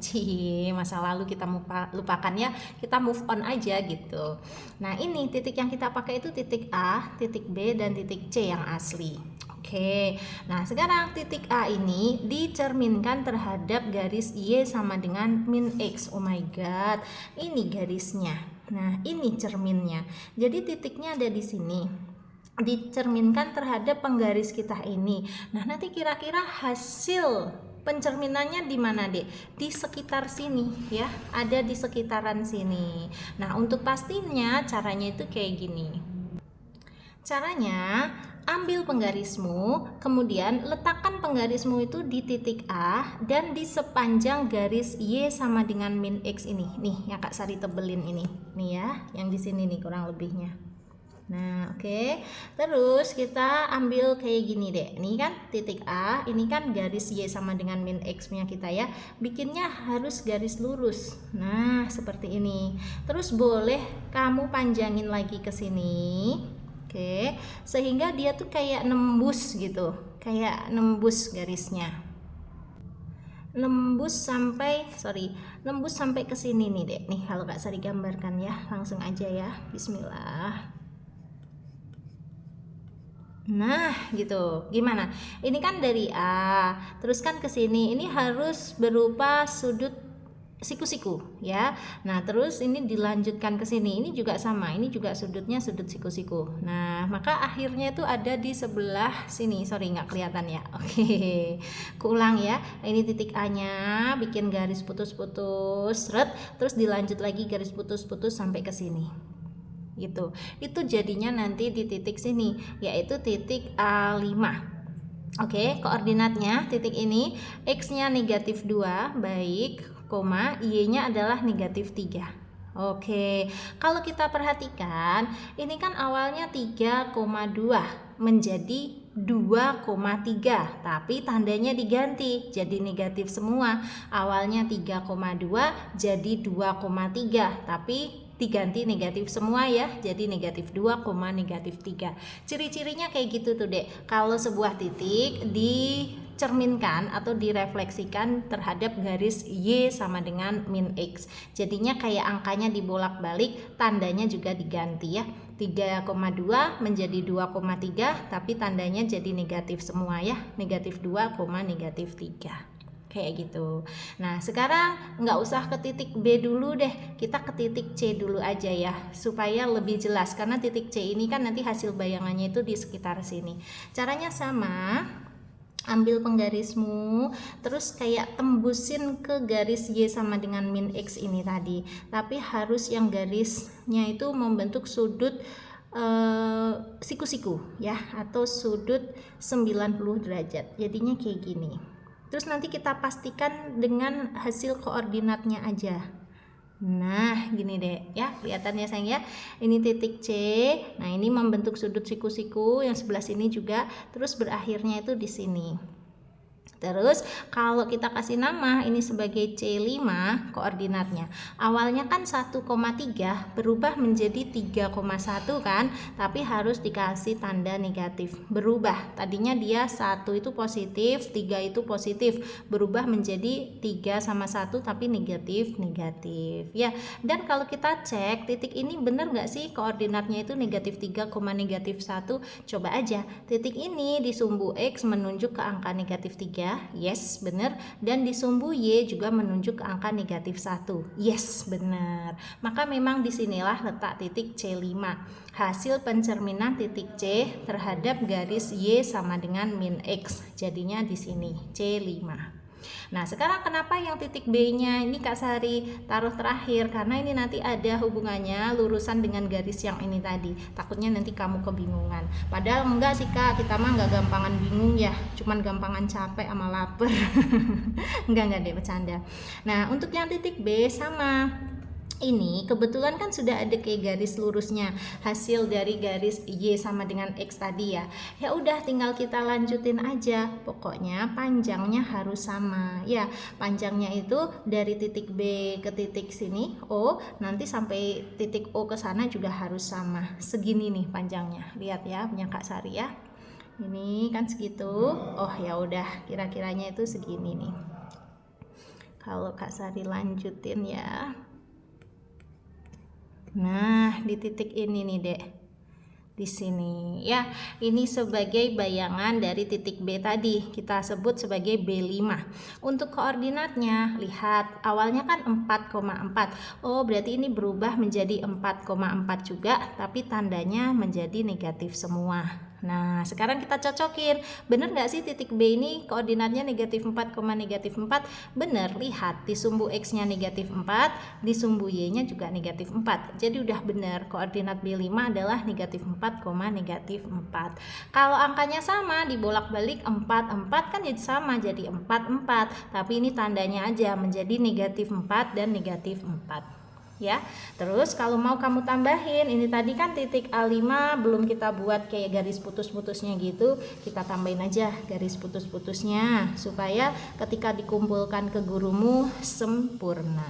Masa lalu kita lupakan ya. Kita move on aja gitu. Nah, ini titik yang kita pakai itu titik A, titik B, dan titik C yang asli. Oke, nah sekarang titik A ini dicerminkan terhadap garis Y sama dengan min X. Oh my god, ini garisnya. Nah, ini cerminnya. Jadi titiknya ada di sini. Dicerminkan terhadap penggaris kita ini. Nah, nanti kira-kira hasil pencerminannya di mana deh? Di sekitar sini ya, ada di sekitaran sini. Nah, untuk pastinya caranya itu kayak gini. Caranya, ambil penggarismu, kemudian letakkan penggarismu itu di titik A dan di sepanjang garis Y sama dengan min X ini. Nih, yang Kak Sari tebelin ini. Nih ya, yang di sini nih kurang lebihnya. Nah, oke. Terus kita ambil kayak gini deh. Ini kan titik A, ini kan garis Y sama dengan min X-nya kita ya. Bikinnya harus garis lurus. Nah, seperti ini. Terus boleh kamu panjangin lagi ke sini. Oke, sehingga dia tuh kayak nembus gitu. Kayak nembus garisnya. Nembus sampai ke sini nih deh. Nih kalau Kak Sari gambarkan ya, langsung aja ya. Bismillah. Nah, gitu. Gimana? Ini kan dari A, terus kan ke sini. Ini harus berupa sudut siku-siku ya. Nah, terus ini dilanjutkan ke sini. Ini juga sama. Ini juga sudutnya sudut siku-siku. Nah, maka akhirnya itu ada di sebelah sini. Sorry, nggak kelihatan ya. Oke. Kuulang ya. Ini titik A-nya, bikin garis putus-putus, terus dilanjut lagi garis putus-putus sampai ke sini. Gitu. Itu jadinya nanti di titik sini, yaitu titik A5. Oke, koordinatnya titik ini X-nya negatif 2, baik, koma, Y-nya adalah negatif 3. Oke, kalau kita perhatikan, ini kan awalnya 3,2 menjadi 2,3, tapi tandanya diganti jadi negatif semua. Awalnya 3,2 jadi 2,3, tapi diganti negatif semua ya, jadi negatif 2, negatif 3. Ciri-cirinya kayak gitu tuh Dek. Kalau sebuah titik dicerminkan atau direfleksikan terhadap garis Y sama dengan min X, jadinya kayak angkanya dibolak-balik, tandanya juga diganti ya. 3,2 menjadi 2,3, tapi tandanya jadi negatif semua ya, negatif 2, negatif 3. Kayak gitu. Nah, sekarang nggak usah ke titik B dulu deh, kita ke titik C dulu aja ya, supaya lebih jelas, karena titik C ini kan nanti hasil bayangannya itu di sekitar sini. Caranya sama, ambil penggarismu, terus kayak tembusin ke garis Y sama dengan min X ini tadi, tapi harus yang garisnya itu membentuk sudut siku-siku ya, atau sudut 90 derajat, jadinya kayak gini. Terus nanti kita pastikan dengan hasil koordinatnya aja. Nah, gini deh ya, kelihatannya sayang ya. Ini titik C. Nah, ini membentuk sudut siku-siku, yang sebelah sini juga, terus berakhirnya itu di sini. Terus kalau kita kasih nama ini sebagai C5 koordinatnya, awalnya kan 1,3 berubah menjadi 3,1 kan, tapi harus dikasih tanda negatif, berubah. Tadinya dia 1 itu positif, 3 itu positif, berubah menjadi 3 sama 1 tapi negatif ya. Dan kalau kita cek titik ini benar nggak sih koordinatnya itu negatif 3, negatif 1? Coba aja, titik ini di sumbu X menunjuk ke angka negatif 3, yes benar, dan di sumbu Y juga menunjuk ke angka negatif 1, yes benar. Maka memang disinilah letak titik C5, hasil pencerminan titik C terhadap garis Y sama dengan min X, jadinya di sini C5. Nah, sekarang kenapa yang titik B-nya ini Kak Sari taruh terakhir? Karena ini nanti ada hubungannya lurusan dengan garis yang ini tadi. Takutnya nanti kamu kebingungan. Padahal enggak sih Kak, kita mah enggak gampangan bingung ya, cuman gampangan capek sama lapar. enggak deh, bercanda. Nah, untuk yang titik B sama ini kebetulan kan sudah ada kayak garis lurusnya, hasil dari garis Y sama dengan X tadi ya. Ya udah tinggal kita lanjutin aja. Pokoknya panjangnya harus sama. Ya, panjangnya itu dari titik B ke titik sini O, nanti sampai titik O ke sana juga harus sama. Segini nih panjangnya. Lihat ya punya Kak Sari ya. Ini kan segitu. Oh ya udah, kira-kiranya itu segini nih. Kalau Kak Sari lanjutin ya. Nah, di titik ini nih, Dek. Di sini ya. Ini sebagai bayangan dari titik B tadi, kita sebut sebagai B5. Untuk koordinatnya, lihat awalnya kan 4,4. Oh, berarti ini berubah menjadi 4,4 juga, tapi tandanya menjadi negatif semua. Nah, sekarang kita cocokin. Bener nggak sih titik B ini koordinatnya negatif 4, negatif 4? Bener, lihat di sumbu X-nya negatif 4, di sumbu Y-nya juga negatif 4. Jadi udah bener, koordinat B5 adalah negatif 4, negatif 4. Kalau angkanya sama, dibolak-balik 4, kan jadi sama, jadi 4. Tapi ini tandanya aja menjadi negatif 4 dan negatif 4. Ya, terus kalau mau kamu tambahin, ini tadi kan titik A5 belum kita buat kayak garis putus-putusnya gitu, kita tambahin aja garis putus-putusnya supaya ketika dikumpulkan ke gurumu sempurna.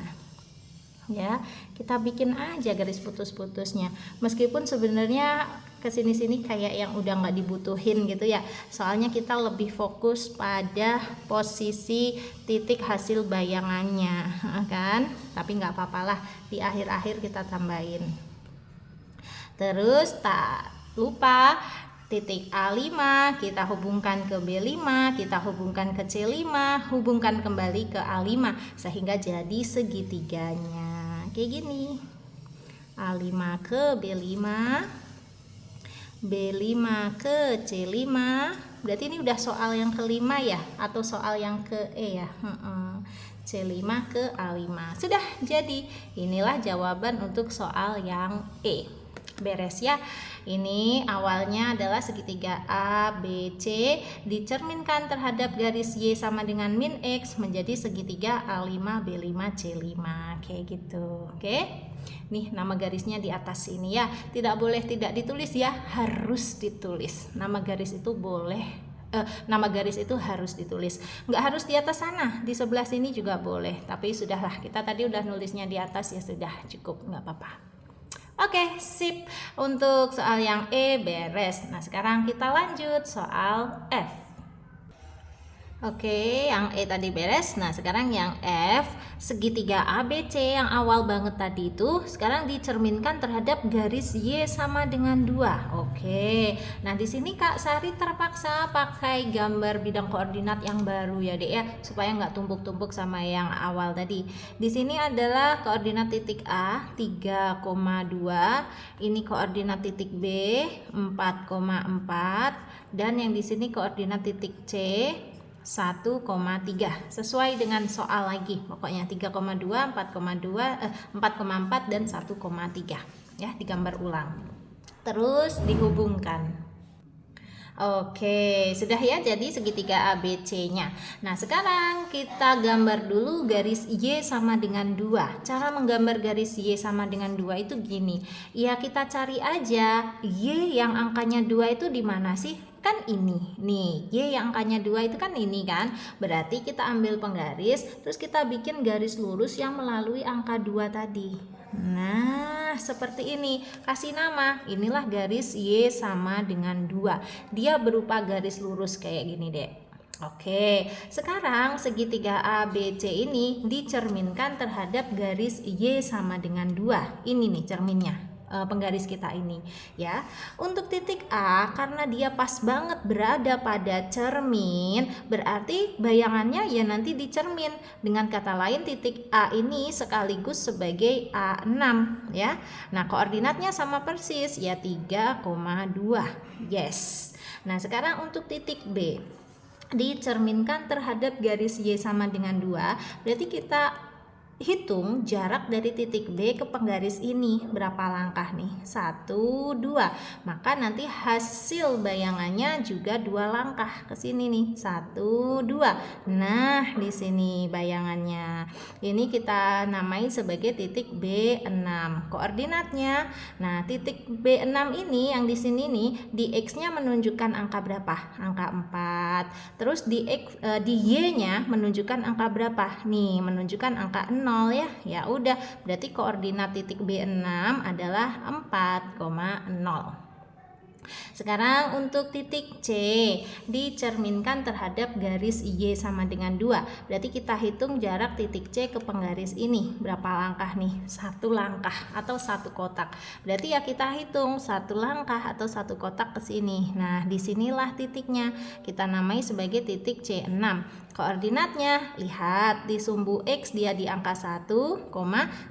Ya, kita bikin aja garis putus-putusnya, meskipun sebenarnya kesini-sini kayak yang udah nggak dibutuhin gitu ya, soalnya kita lebih fokus pada posisi titik hasil bayangannya kan, tapi nggak apa-apalah, di akhir-akhir kita tambahin. Terus tak lupa Titik A5 kita hubungkan ke B5, kita hubungkan ke C5, hubungkan kembali ke A5 sehingga jadi segitiganya. Kayak gini. A5 ke B5, B5 ke C5. Berarti ini udah soal yang kelima ya, atau soal yang ke E ya. C5 ke A5. Sudah jadi. Inilah jawaban untuk soal yang E. Beres ya. Ini awalnya adalah segitiga A, B, C dicerminkan terhadap garis Y sama dengan min X menjadi segitiga A5, B5, C5. Kayak gitu. Oke. Nih nama garisnya di atas ini ya. Tidak boleh tidak ditulis ya, harus ditulis. Nama garis itu boleh. Nama garis itu harus ditulis. Nggak harus di atas sana, di sebelah sini juga boleh. Tapi sudahlah, kita tadi udah nulisnya di atas ya sudah cukup, nggak apa-apa. Oke, sip. Untuk soal yang E beres. Nah, sekarang kita lanjut soal F. Oke, yang E tadi beres. Nah, sekarang yang F, segitiga ABC yang awal banget tadi itu sekarang dicerminkan terhadap garis Y sama dengan 2. Oke. Nah, di sini Kak Sari terpaksa pakai gambar bidang koordinat yang baru ya, Dek ya, supaya nggak tumpuk-tumpuk sama yang awal tadi. Di sini adalah koordinat titik A 3,2, ini koordinat titik B 4,4 dan yang di sini koordinat titik C 1,3 sesuai dengan soal lagi, pokoknya 3,2, 4,4 dan 1,3 ya, digambar ulang terus dihubungkan. Oke, sudah ya, jadi segitiga ABC-nya. Nah, sekarang kita gambar dulu garis Y sama dengan 2. Cara menggambar garis Y sama dengan 2 itu gini. Ya, kita cari aja Y yang angkanya 2 itu di mana sih? Kan ini. Nih, Y yang angkanya 2 itu kan ini kan. Berarti kita ambil penggaris, terus kita bikin garis lurus yang melalui angka 2 tadi. Nah, seperti ini. Kasih nama. Inilah garis Y sama dengan 2. Dia berupa garis lurus kayak gini, Dek. Oke, sekarang segitiga ABC ini dicerminkan terhadap garis Y sama dengan 2. Ini nih cerminnya. Penggaris kita ini ya. Untuk titik A karena dia pas banget berada pada cermin, berarti bayangannya ya nanti dicermin. Dengan kata lain titik A ini sekaligus sebagai A6 ya. Nah, koordinatnya sama persis ya 3,2. Yes. Nah, sekarang untuk titik B dicerminkan terhadap garis Y sama dengan 2, berarti kita hitung jarak dari titik B ke penggaris ini berapa langkah nih? 1, 2. Maka nanti hasil bayangannya juga 2 langkah ke sini nih. 1, 2. Nah, di sini bayangannya. Ini kita namai sebagai titik B6. Koordinatnya. Nah, titik B6 ini yang di sini nih di X-nya menunjukkan angka berapa? Angka 4. Terus di Y-nya menunjukkan angka berapa? Nih, menunjukkan angka 0 ya. Ya udah, berarti koordinat titik B6 adalah 4,0. Sekarang untuk titik C dicerminkan terhadap garis Y sama dengan 2. Berarti kita hitung jarak titik C ke penggaris ini berapa langkah nih? 1 langkah atau 1 kotak. Berarti ya kita hitung 1 langkah atau 1 kotak ke sini. Nah, disinilah titiknya. Kita namai sebagai titik C6. Koordinatnya, lihat di sumbu X dia di angka 1,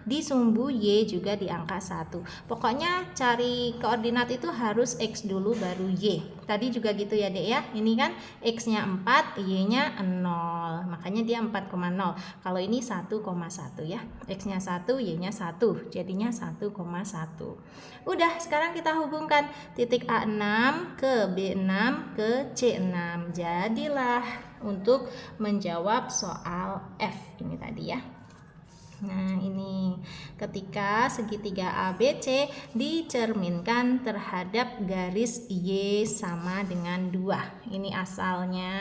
di sumbu Y juga di angka 1. Pokoknya cari koordinat itu harus X dulu baru Y. Tadi juga gitu ya, Dek ya. Ini kan X-nya 4, Y-nya 0. Makanya dia 4,0. Kalau ini 1,1 ya. X-nya 1, Y-nya 1. Jadinya 1,1. Udah, sekarang kita hubungkan titik A6 ke B6 ke C6. Jadilah untuk menjawab soal F ini tadi ya. Nah, ini ketika segitiga ABC dicerminkan terhadap garis Y sama dengan 2. Ini asalnya,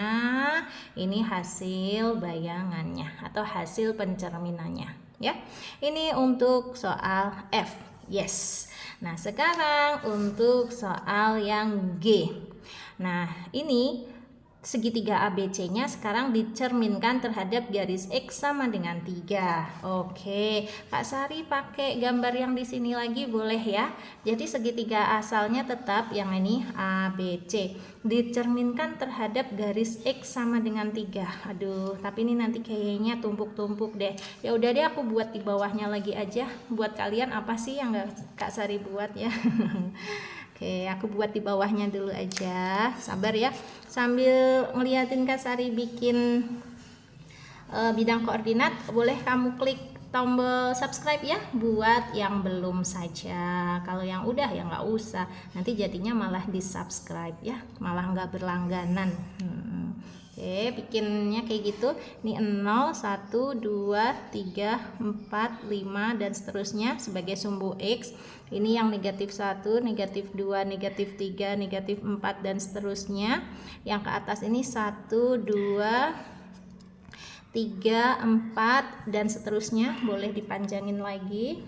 ini hasil bayangannya atau hasil pencerminannya ya. Ini untuk soal F. Yes. Nah, sekarang untuk soal yang G. Nah, ini segitiga ABC-nya sekarang dicerminkan terhadap garis X sama dengan 3. Oke, Kak Sari pakai gambar yang di sini lagi boleh ya. Jadi segitiga asalnya tetap yang ini ABC. Dicerminkan terhadap garis X sama dengan 3. Aduh, tapi ini nanti kayaknya tumpuk-tumpuk deh. Ya udah deh, aku buat di bawahnya lagi aja. Buat kalian apa sih yang Kak Sari buat ya? Oke, aku buat di bawahnya dulu aja. Sabar ya. Sambil ngeliatin Kak Sari bikin bidang koordinat, boleh kamu klik tombol subscribe ya buat yang belum saja. Kalau yang udah ya nggak usah. Nanti jadinya malah di subscribe ya, malah nggak berlangganan. Oke, bikinnya kayak gitu. Ini 0, 1, 2, 3, 4, 5 dan seterusnya sebagai sumbu X. Ini yang negatif 1, negatif 2, negatif 3, negatif 4 dan seterusnya. Yang ke atas ini 1, 2, 3, 4 dan seterusnya. Boleh dipanjangin lagi.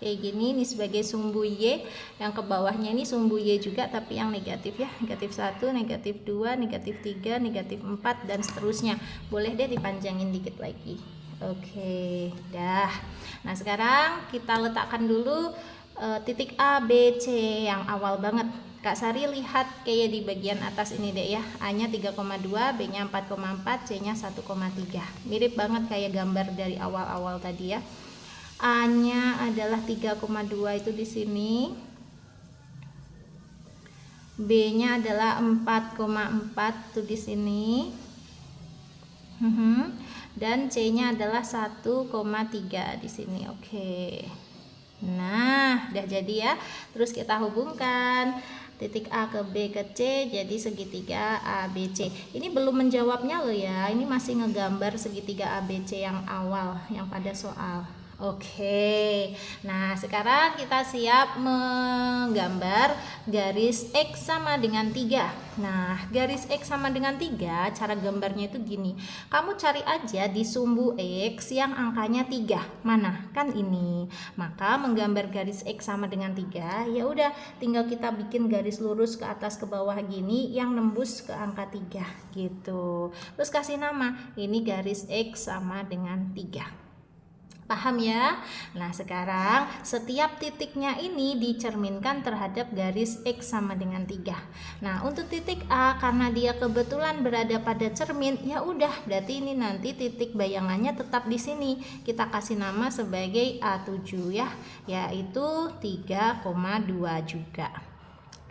Kayak gini, ini sebagai sumbu Y. Yang ke bawahnya ini sumbu Y juga tapi yang negatif ya, negatif 1, negatif 2, negatif 3, negatif 4 dan seterusnya. Boleh deh dipanjangin dikit lagi. Oke, dah. Nah sekarang kita letakkan dulu titik A, B, C yang awal banget. Kak Sari lihat kayak di bagian atas ini deh ya, A nya 3,2, B nya 4,4, C nya 1,3. Mirip banget kayak gambar dari awal-awal tadi ya. A nya adalah 3,2 itu di sini, B nya adalah 4,4 tuh di sini, dan C nya adalah 1,3 di sini. Oke, nah udah jadi ya. Terus kita hubungkan titik A ke B ke C jadi segitiga ABC. Ini belum menjawabnya loh ya, ini masih ngegambar segitiga ABC yang awal yang pada soal. Oke, nah sekarang kita siap menggambar garis X sama dengan 3. Nah garis X sama dengan 3 cara gambarnya itu gini. Kamu cari aja di sumbu X yang angkanya 3. Mana? Kan ini. Maka menggambar garis X sama dengan 3, ya udah tinggal kita bikin garis lurus ke atas ke bawah gini yang nembus ke angka 3 gitu. Terus kasih nama, ini garis X sama dengan 3. Paham ya? Nah sekarang setiap titiknya ini dicerminkan terhadap garis X sama dengan 3. Nah untuk titik A karena dia kebetulan berada pada cermin, ya udah berarti ini nanti titik bayangannya tetap di sini. Kita kasih nama sebagai A7 ya, yaitu 3,2 juga.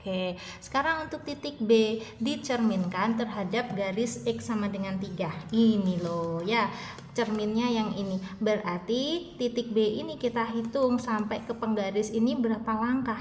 Oke, sekarang untuk titik B dicerminkan terhadap garis X sama dengan 3. Ini loh ya, cerminnya yang ini. Berarti titik B ini kita hitung sampai ke penggaris ini berapa langkah?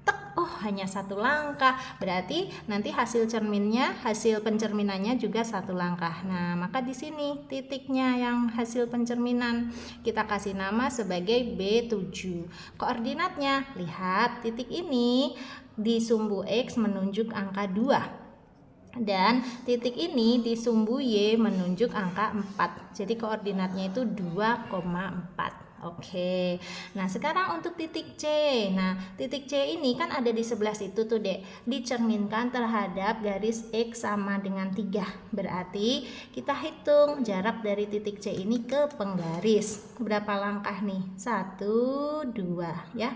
Tek, oh hanya 1 langkah. Berarti nanti hasil cerminnya, hasil pencerminannya juga 1 langkah. Nah, maka di sini titiknya yang hasil pencerminan kita kasih nama sebagai B7. Koordinatnya, lihat titik ini di sumbu X menunjuk angka 2 dan titik ini di sumbu Y menunjuk angka 4. Jadi koordinatnya itu 2,4. Oke. Nah, sekarang untuk titik C. Nah, titik C ini kan ada di sebelah situ tuh, Dek. Dicerminkan terhadap garis X sama dengan 3. Berarti kita hitung jarak dari titik C ini ke penggaris. Berapa langkah nih? 1, 2 ya.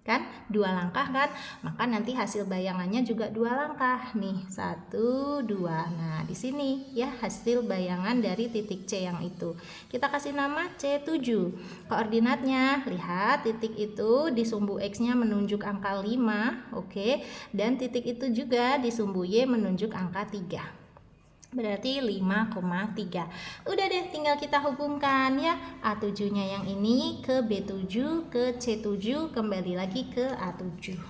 Kan 2 langkah kan, maka nanti hasil bayangannya juga 2 langkah nih, 1, 2. Nah di sini ya hasil bayangan dari titik C yang itu kita kasih nama C7. Koordinatnya, lihat titik itu di sumbu X nya menunjuk angka 5, oke, dan titik itu juga di sumbu Y menunjuk angka 3. Berarti 5,3. Udah deh, tinggal kita hubungkan ya. A7 nya yang ini ke B7 ke C7, kembali lagi ke A7.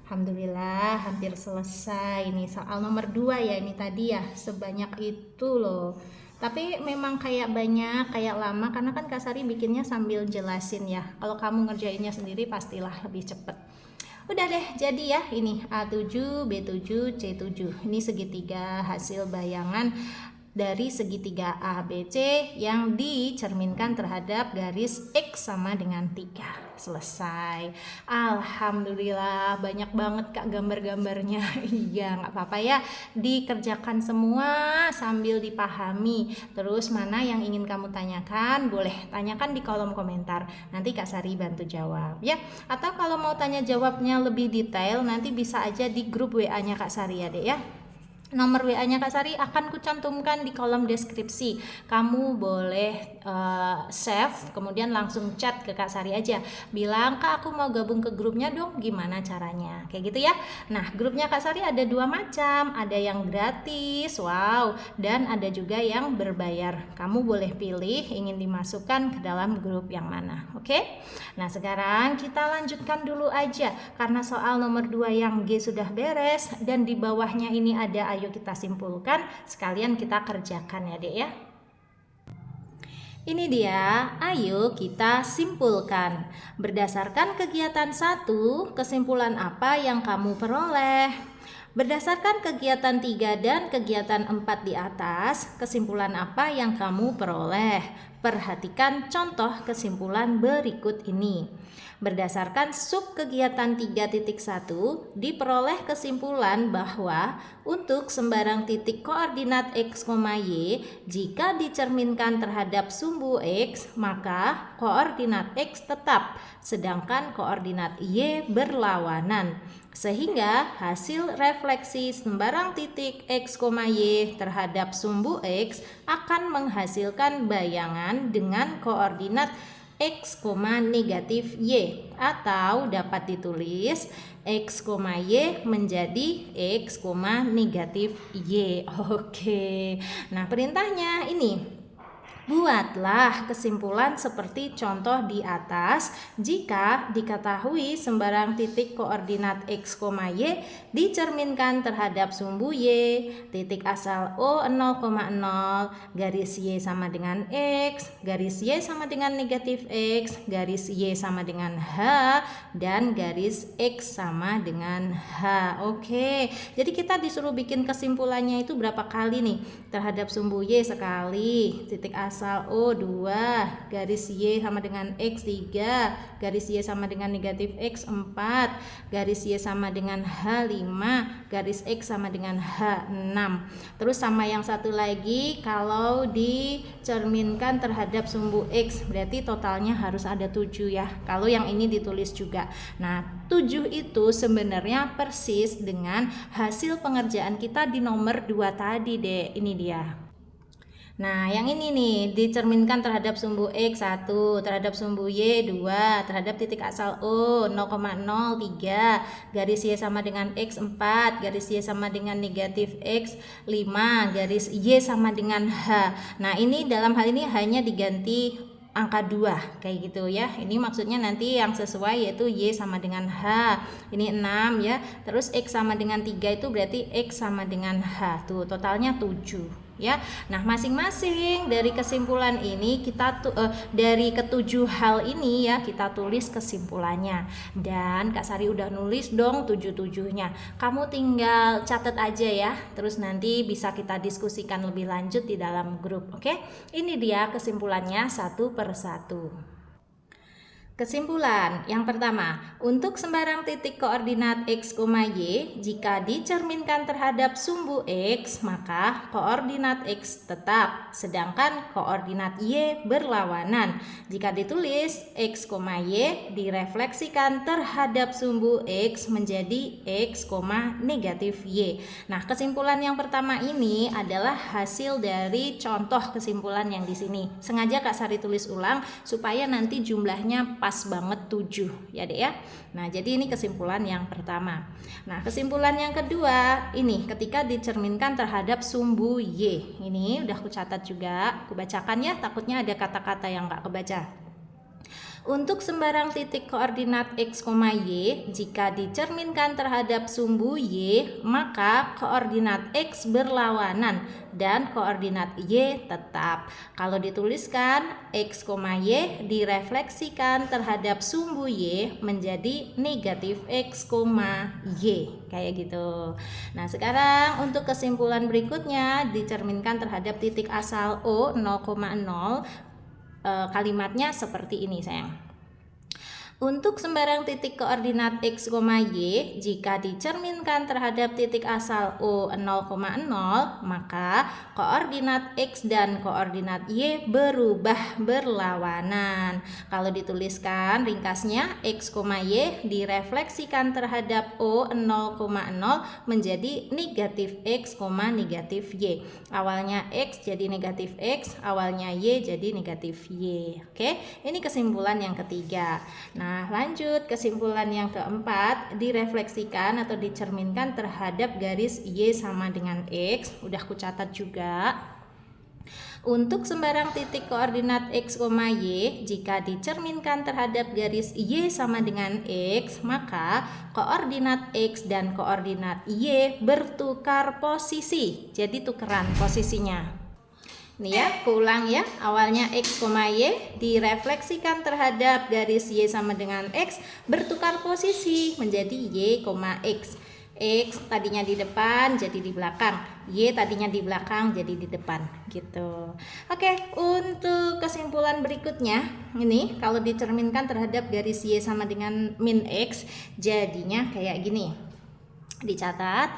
Alhamdulillah hampir selesai. Ini soal nomor 2 ya, ini tadi ya, sebanyak itu loh. Tapi memang kayak banyak, kayak lama karena kan Kak Sari bikinnya sambil jelasin ya. Kalau kamu ngerjainnya sendiri pastilah lebih cepet. Udah deh, jadi ya ini A7, B7, C7. Ini segitiga hasil bayangan dari segitiga ABC yang dicerminkan terhadap garis X sama dengan 3. Selesai. Alhamdulillah, banyak banget Kak gambar-gambarnya. Iya, nggak apa-apa ya, dikerjakan semua sambil dipahami. Terus mana yang ingin kamu tanyakan, boleh tanyakan di kolom komentar. Nanti Kak Sari bantu jawab ya. Atau kalau mau tanya jawabnya lebih detail, nanti bisa aja di grup WA-nya Kak Sari ya Dek ya. Nomor WA-nya Kak Sari akan kucantumkan di kolom deskripsi. Kamu boleh save, kemudian langsung chat ke Kak Sari aja. Bilang, Kak aku mau gabung ke grupnya dong, gimana caranya? Kayak gitu ya. Nah, grupnya Kak Sari ada 2 macam. Ada yang gratis, wow. Dan ada juga yang berbayar. Kamu boleh pilih ingin dimasukkan ke dalam grup yang mana. Oke? Nah, sekarang kita lanjutkan dulu aja. Karena soal nomor 2 yang G sudah beres. Dan di bawahnya ini ada ayo kita simpulkan, sekalian kita kerjakan ya Dek ya. Ini dia, ayo kita simpulkan. Berdasarkan kegiatan 1, kesimpulan apa yang kamu peroleh? Berdasarkan kegiatan 3 dan kegiatan 4 di atas, kesimpulan apa yang kamu peroleh? Perhatikan contoh kesimpulan berikut ini. Berdasarkan sub kegiatan 3.1, diperoleh kesimpulan bahwa untuk sembarang titik koordinat X, Y, jika dicerminkan terhadap sumbu X, maka koordinat X tetap, sedangkan koordinat Y berlawanan. Sehingga hasil refleksi sembarang titik X, Y terhadap sumbu X akan menghasilkan bayangan dengan koordinat X, negatif Y, atau dapat ditulis X, Y menjadi X, negatif Y. Oke. Nah, perintahnya ini. Buatlah kesimpulan seperti contoh di atas jika diketahui sembarang titik koordinat X, Y dicerminkan terhadap sumbu Y, titik asal O 0,0, garis Y sama dengan X, garis Y sama dengan negatif X, garis Y sama dengan H, dan garis X sama dengan H. Oke, jadi kita disuruh bikin kesimpulannya itu berapa kali nih? Terhadap sumbu Y sekali, titik asal O 2, garis Y sama dengan X 3, garis Y sama dengan negatif X 4, garis Y sama dengan H 5, garis X sama dengan H 6. Terus sama yang satu lagi, kalau dicerminkan terhadap sumbu X, berarti totalnya harus ada 7 ya. Kalau yang ini ditulis juga. Nah, 7 itu sebenarnya persis dengan hasil pengerjaan kita di nomor 2 tadi deh. Ini dia. Nah, yang ini nih dicerminkan terhadap sumbu X 1, terhadap sumbu Y 2, terhadap titik asal O 0,03, garis Y sama dengan X 4, garis Y sama dengan negatif X 5, garis Y sama dengan H. Nah, ini dalam hal ini hanya diganti angka 2 kayak gitu ya. Ini maksudnya nanti yang sesuai yaitu Y sama dengan H. Ini 6 ya. Terus X sama dengan 3 itu berarti X sama dengan H. Tuh totalnya 7 ya. Nah, masing-masing dari kesimpulan ini kita dari ketujuh hal ini ya kita tulis kesimpulannya. Dan Kak Sari udah nulis dong 7-7-nya. Kamu tinggal catat aja ya. Terus nanti bisa kita diskusikan lebih lanjut di dalam grup. Oke? Ini dia kesimpulannya satu per satu. Kesimpulan yang pertama, untuk sembarang titik koordinat X, Y, jika dicerminkan terhadap sumbu X, maka koordinat X tetap, sedangkan koordinat Y berlawanan. Jika ditulis X, Y direfleksikan terhadap sumbu X menjadi X, negatif Y. Nah, kesimpulan yang pertama ini adalah hasil dari contoh kesimpulan yang di sini. Sengaja Kak Sari tulis ulang supaya nanti jumlahnya pas banget 7 ya Dek ya. Nah, jadi ini kesimpulan yang pertama. Nah, kesimpulan yang kedua ini ketika dicerminkan terhadap sumbu Y. Ini udah aku catat juga, aku bacakan ya, takutnya ada kata-kata yang nggak kebaca. Untuk sembarang titik koordinat x, y, jika dicerminkan terhadap sumbu y, maka koordinat x berlawanan dan koordinat y tetap. Kalau dituliskan x, y direfleksikan terhadap sumbu y menjadi negatif x, y. Kayak gitu. Nah, sekarang untuk kesimpulan berikutnya dicerminkan terhadap titik asal O 0,0. Kalimatnya seperti ini, sayang. Untuk sembarang titik koordinat x, y, jika dicerminkan terhadap titik asal O 0,0, maka koordinat x dan koordinat y berubah berlawanan. Kalau dituliskan ringkasnya x, y direfleksikan terhadap O 0,0 menjadi negatif x, negatif y. Awalnya x jadi negatif x, awalnya y jadi negatif y. Oke, ini kesimpulan yang ketiga. Nah, lanjut kesimpulan yang keempat, direfleksikan atau dicerminkan terhadap garis y sama dengan x. Udah kucatat juga. Untuk sembarang titik koordinat x, y, jika dicerminkan terhadap garis y sama dengan x, maka koordinat x dan koordinat y bertukar posisi. Jadi tukeran posisinya. Nih ya, kuulang ya. Awalnya x, y direfleksikan terhadap garis y sama dengan x, bertukar posisi menjadi y, x. X tadinya di depan jadi di belakang, y tadinya di belakang jadi di depan gitu. Oke, untuk kesimpulan berikutnya ini kalau dicerminkan terhadap garis y sama dengan min x, jadinya kayak gini. Dicatat.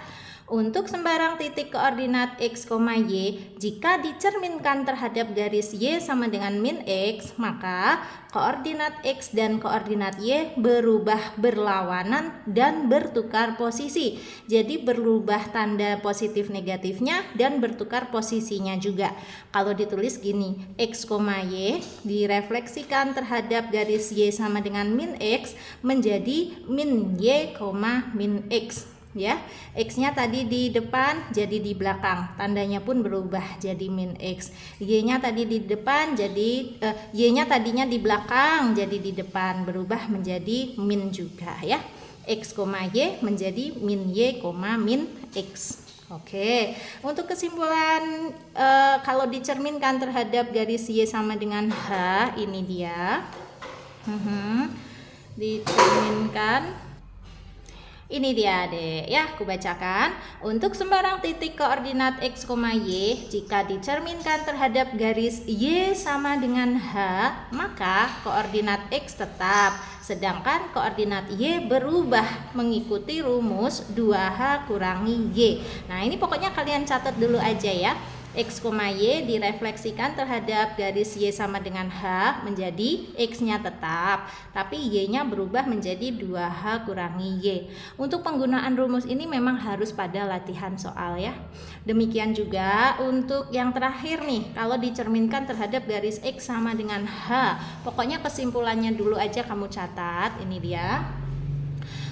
Untuk sembarang titik koordinat x, y, jika dicerminkan terhadap garis y sama dengan min x, maka koordinat x dan koordinat y berubah berlawanan dan bertukar posisi. Jadi berubah tanda positif negatifnya dan bertukar posisinya juga. Kalau ditulis gini, x, y direfleksikan terhadap garis y sama dengan min x menjadi min y, min x. Ya, x-nya tadi di depan jadi di belakang, tandanya pun berubah jadi min x. Y-nya tadi di depan jadi y-nya tadinya di belakang jadi di depan, berubah menjadi min juga ya. X, y menjadi min y, min x. Oke, untuk kesimpulan kalau dicerminkan terhadap garis y sama dengan h, ini dia. Dicerminkan. Ini dia deh ya, aku bacakan. Untuk sembarang titik koordinat x, y, jika dicerminkan terhadap garis y sama dengan h, maka koordinat x tetap, sedangkan koordinat y berubah mengikuti rumus 2h kurangi y. Nah, ini pokoknya kalian catat dulu aja ya. X, y direfleksikan terhadap garis y sama dengan h menjadi x-nya tetap, tapi y-nya berubah menjadi 2h kurangi y. Untuk penggunaan rumus ini memang harus pada latihan soal ya. Demikian juga untuk yang terakhir nih, kalau dicerminkan terhadap garis x sama dengan h, pokoknya kesimpulannya dulu aja kamu catat, ini dia.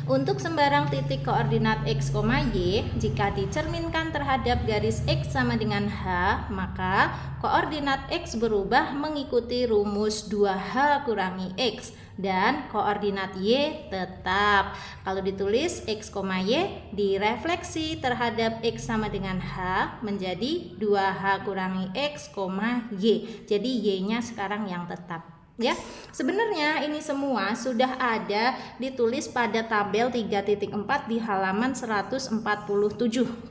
Untuk sembarang titik koordinat x, y, jika dicerminkan terhadap garis x sama dengan h, maka koordinat x berubah mengikuti rumus 2h kurangi x dan koordinat y tetap. Kalau ditulis x, y direfleksi terhadap x sama dengan h menjadi 2h kurangi x, y. Jadi y-nya sekarang yang tetap. Ya, sebenarnya ini semua sudah ada ditulis pada tabel 3.4 di halaman 147.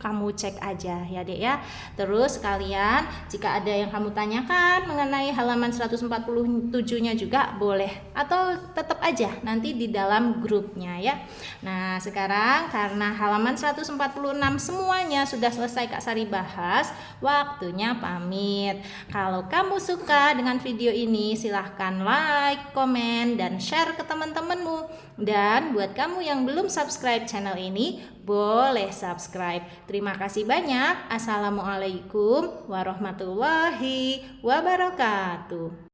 Kamu cek aja ya Dek ya. Terus kalian jika ada yang kamu tanyakan mengenai halaman 147-nya juga boleh, atau tetap aja nanti di dalam grupnya ya. Nah, sekarang karena halaman 146 semuanya sudah selesai Kak Sari bahas, waktunya pamit. Kalau kamu suka dengan video ini, silahkan like, komen, dan share ke teman-temanmu. Dan buat kamu yang belum subscribe channel ini, boleh subscribe. Terima kasih banyak. Assalamualaikum warahmatullahi wabarakatuh.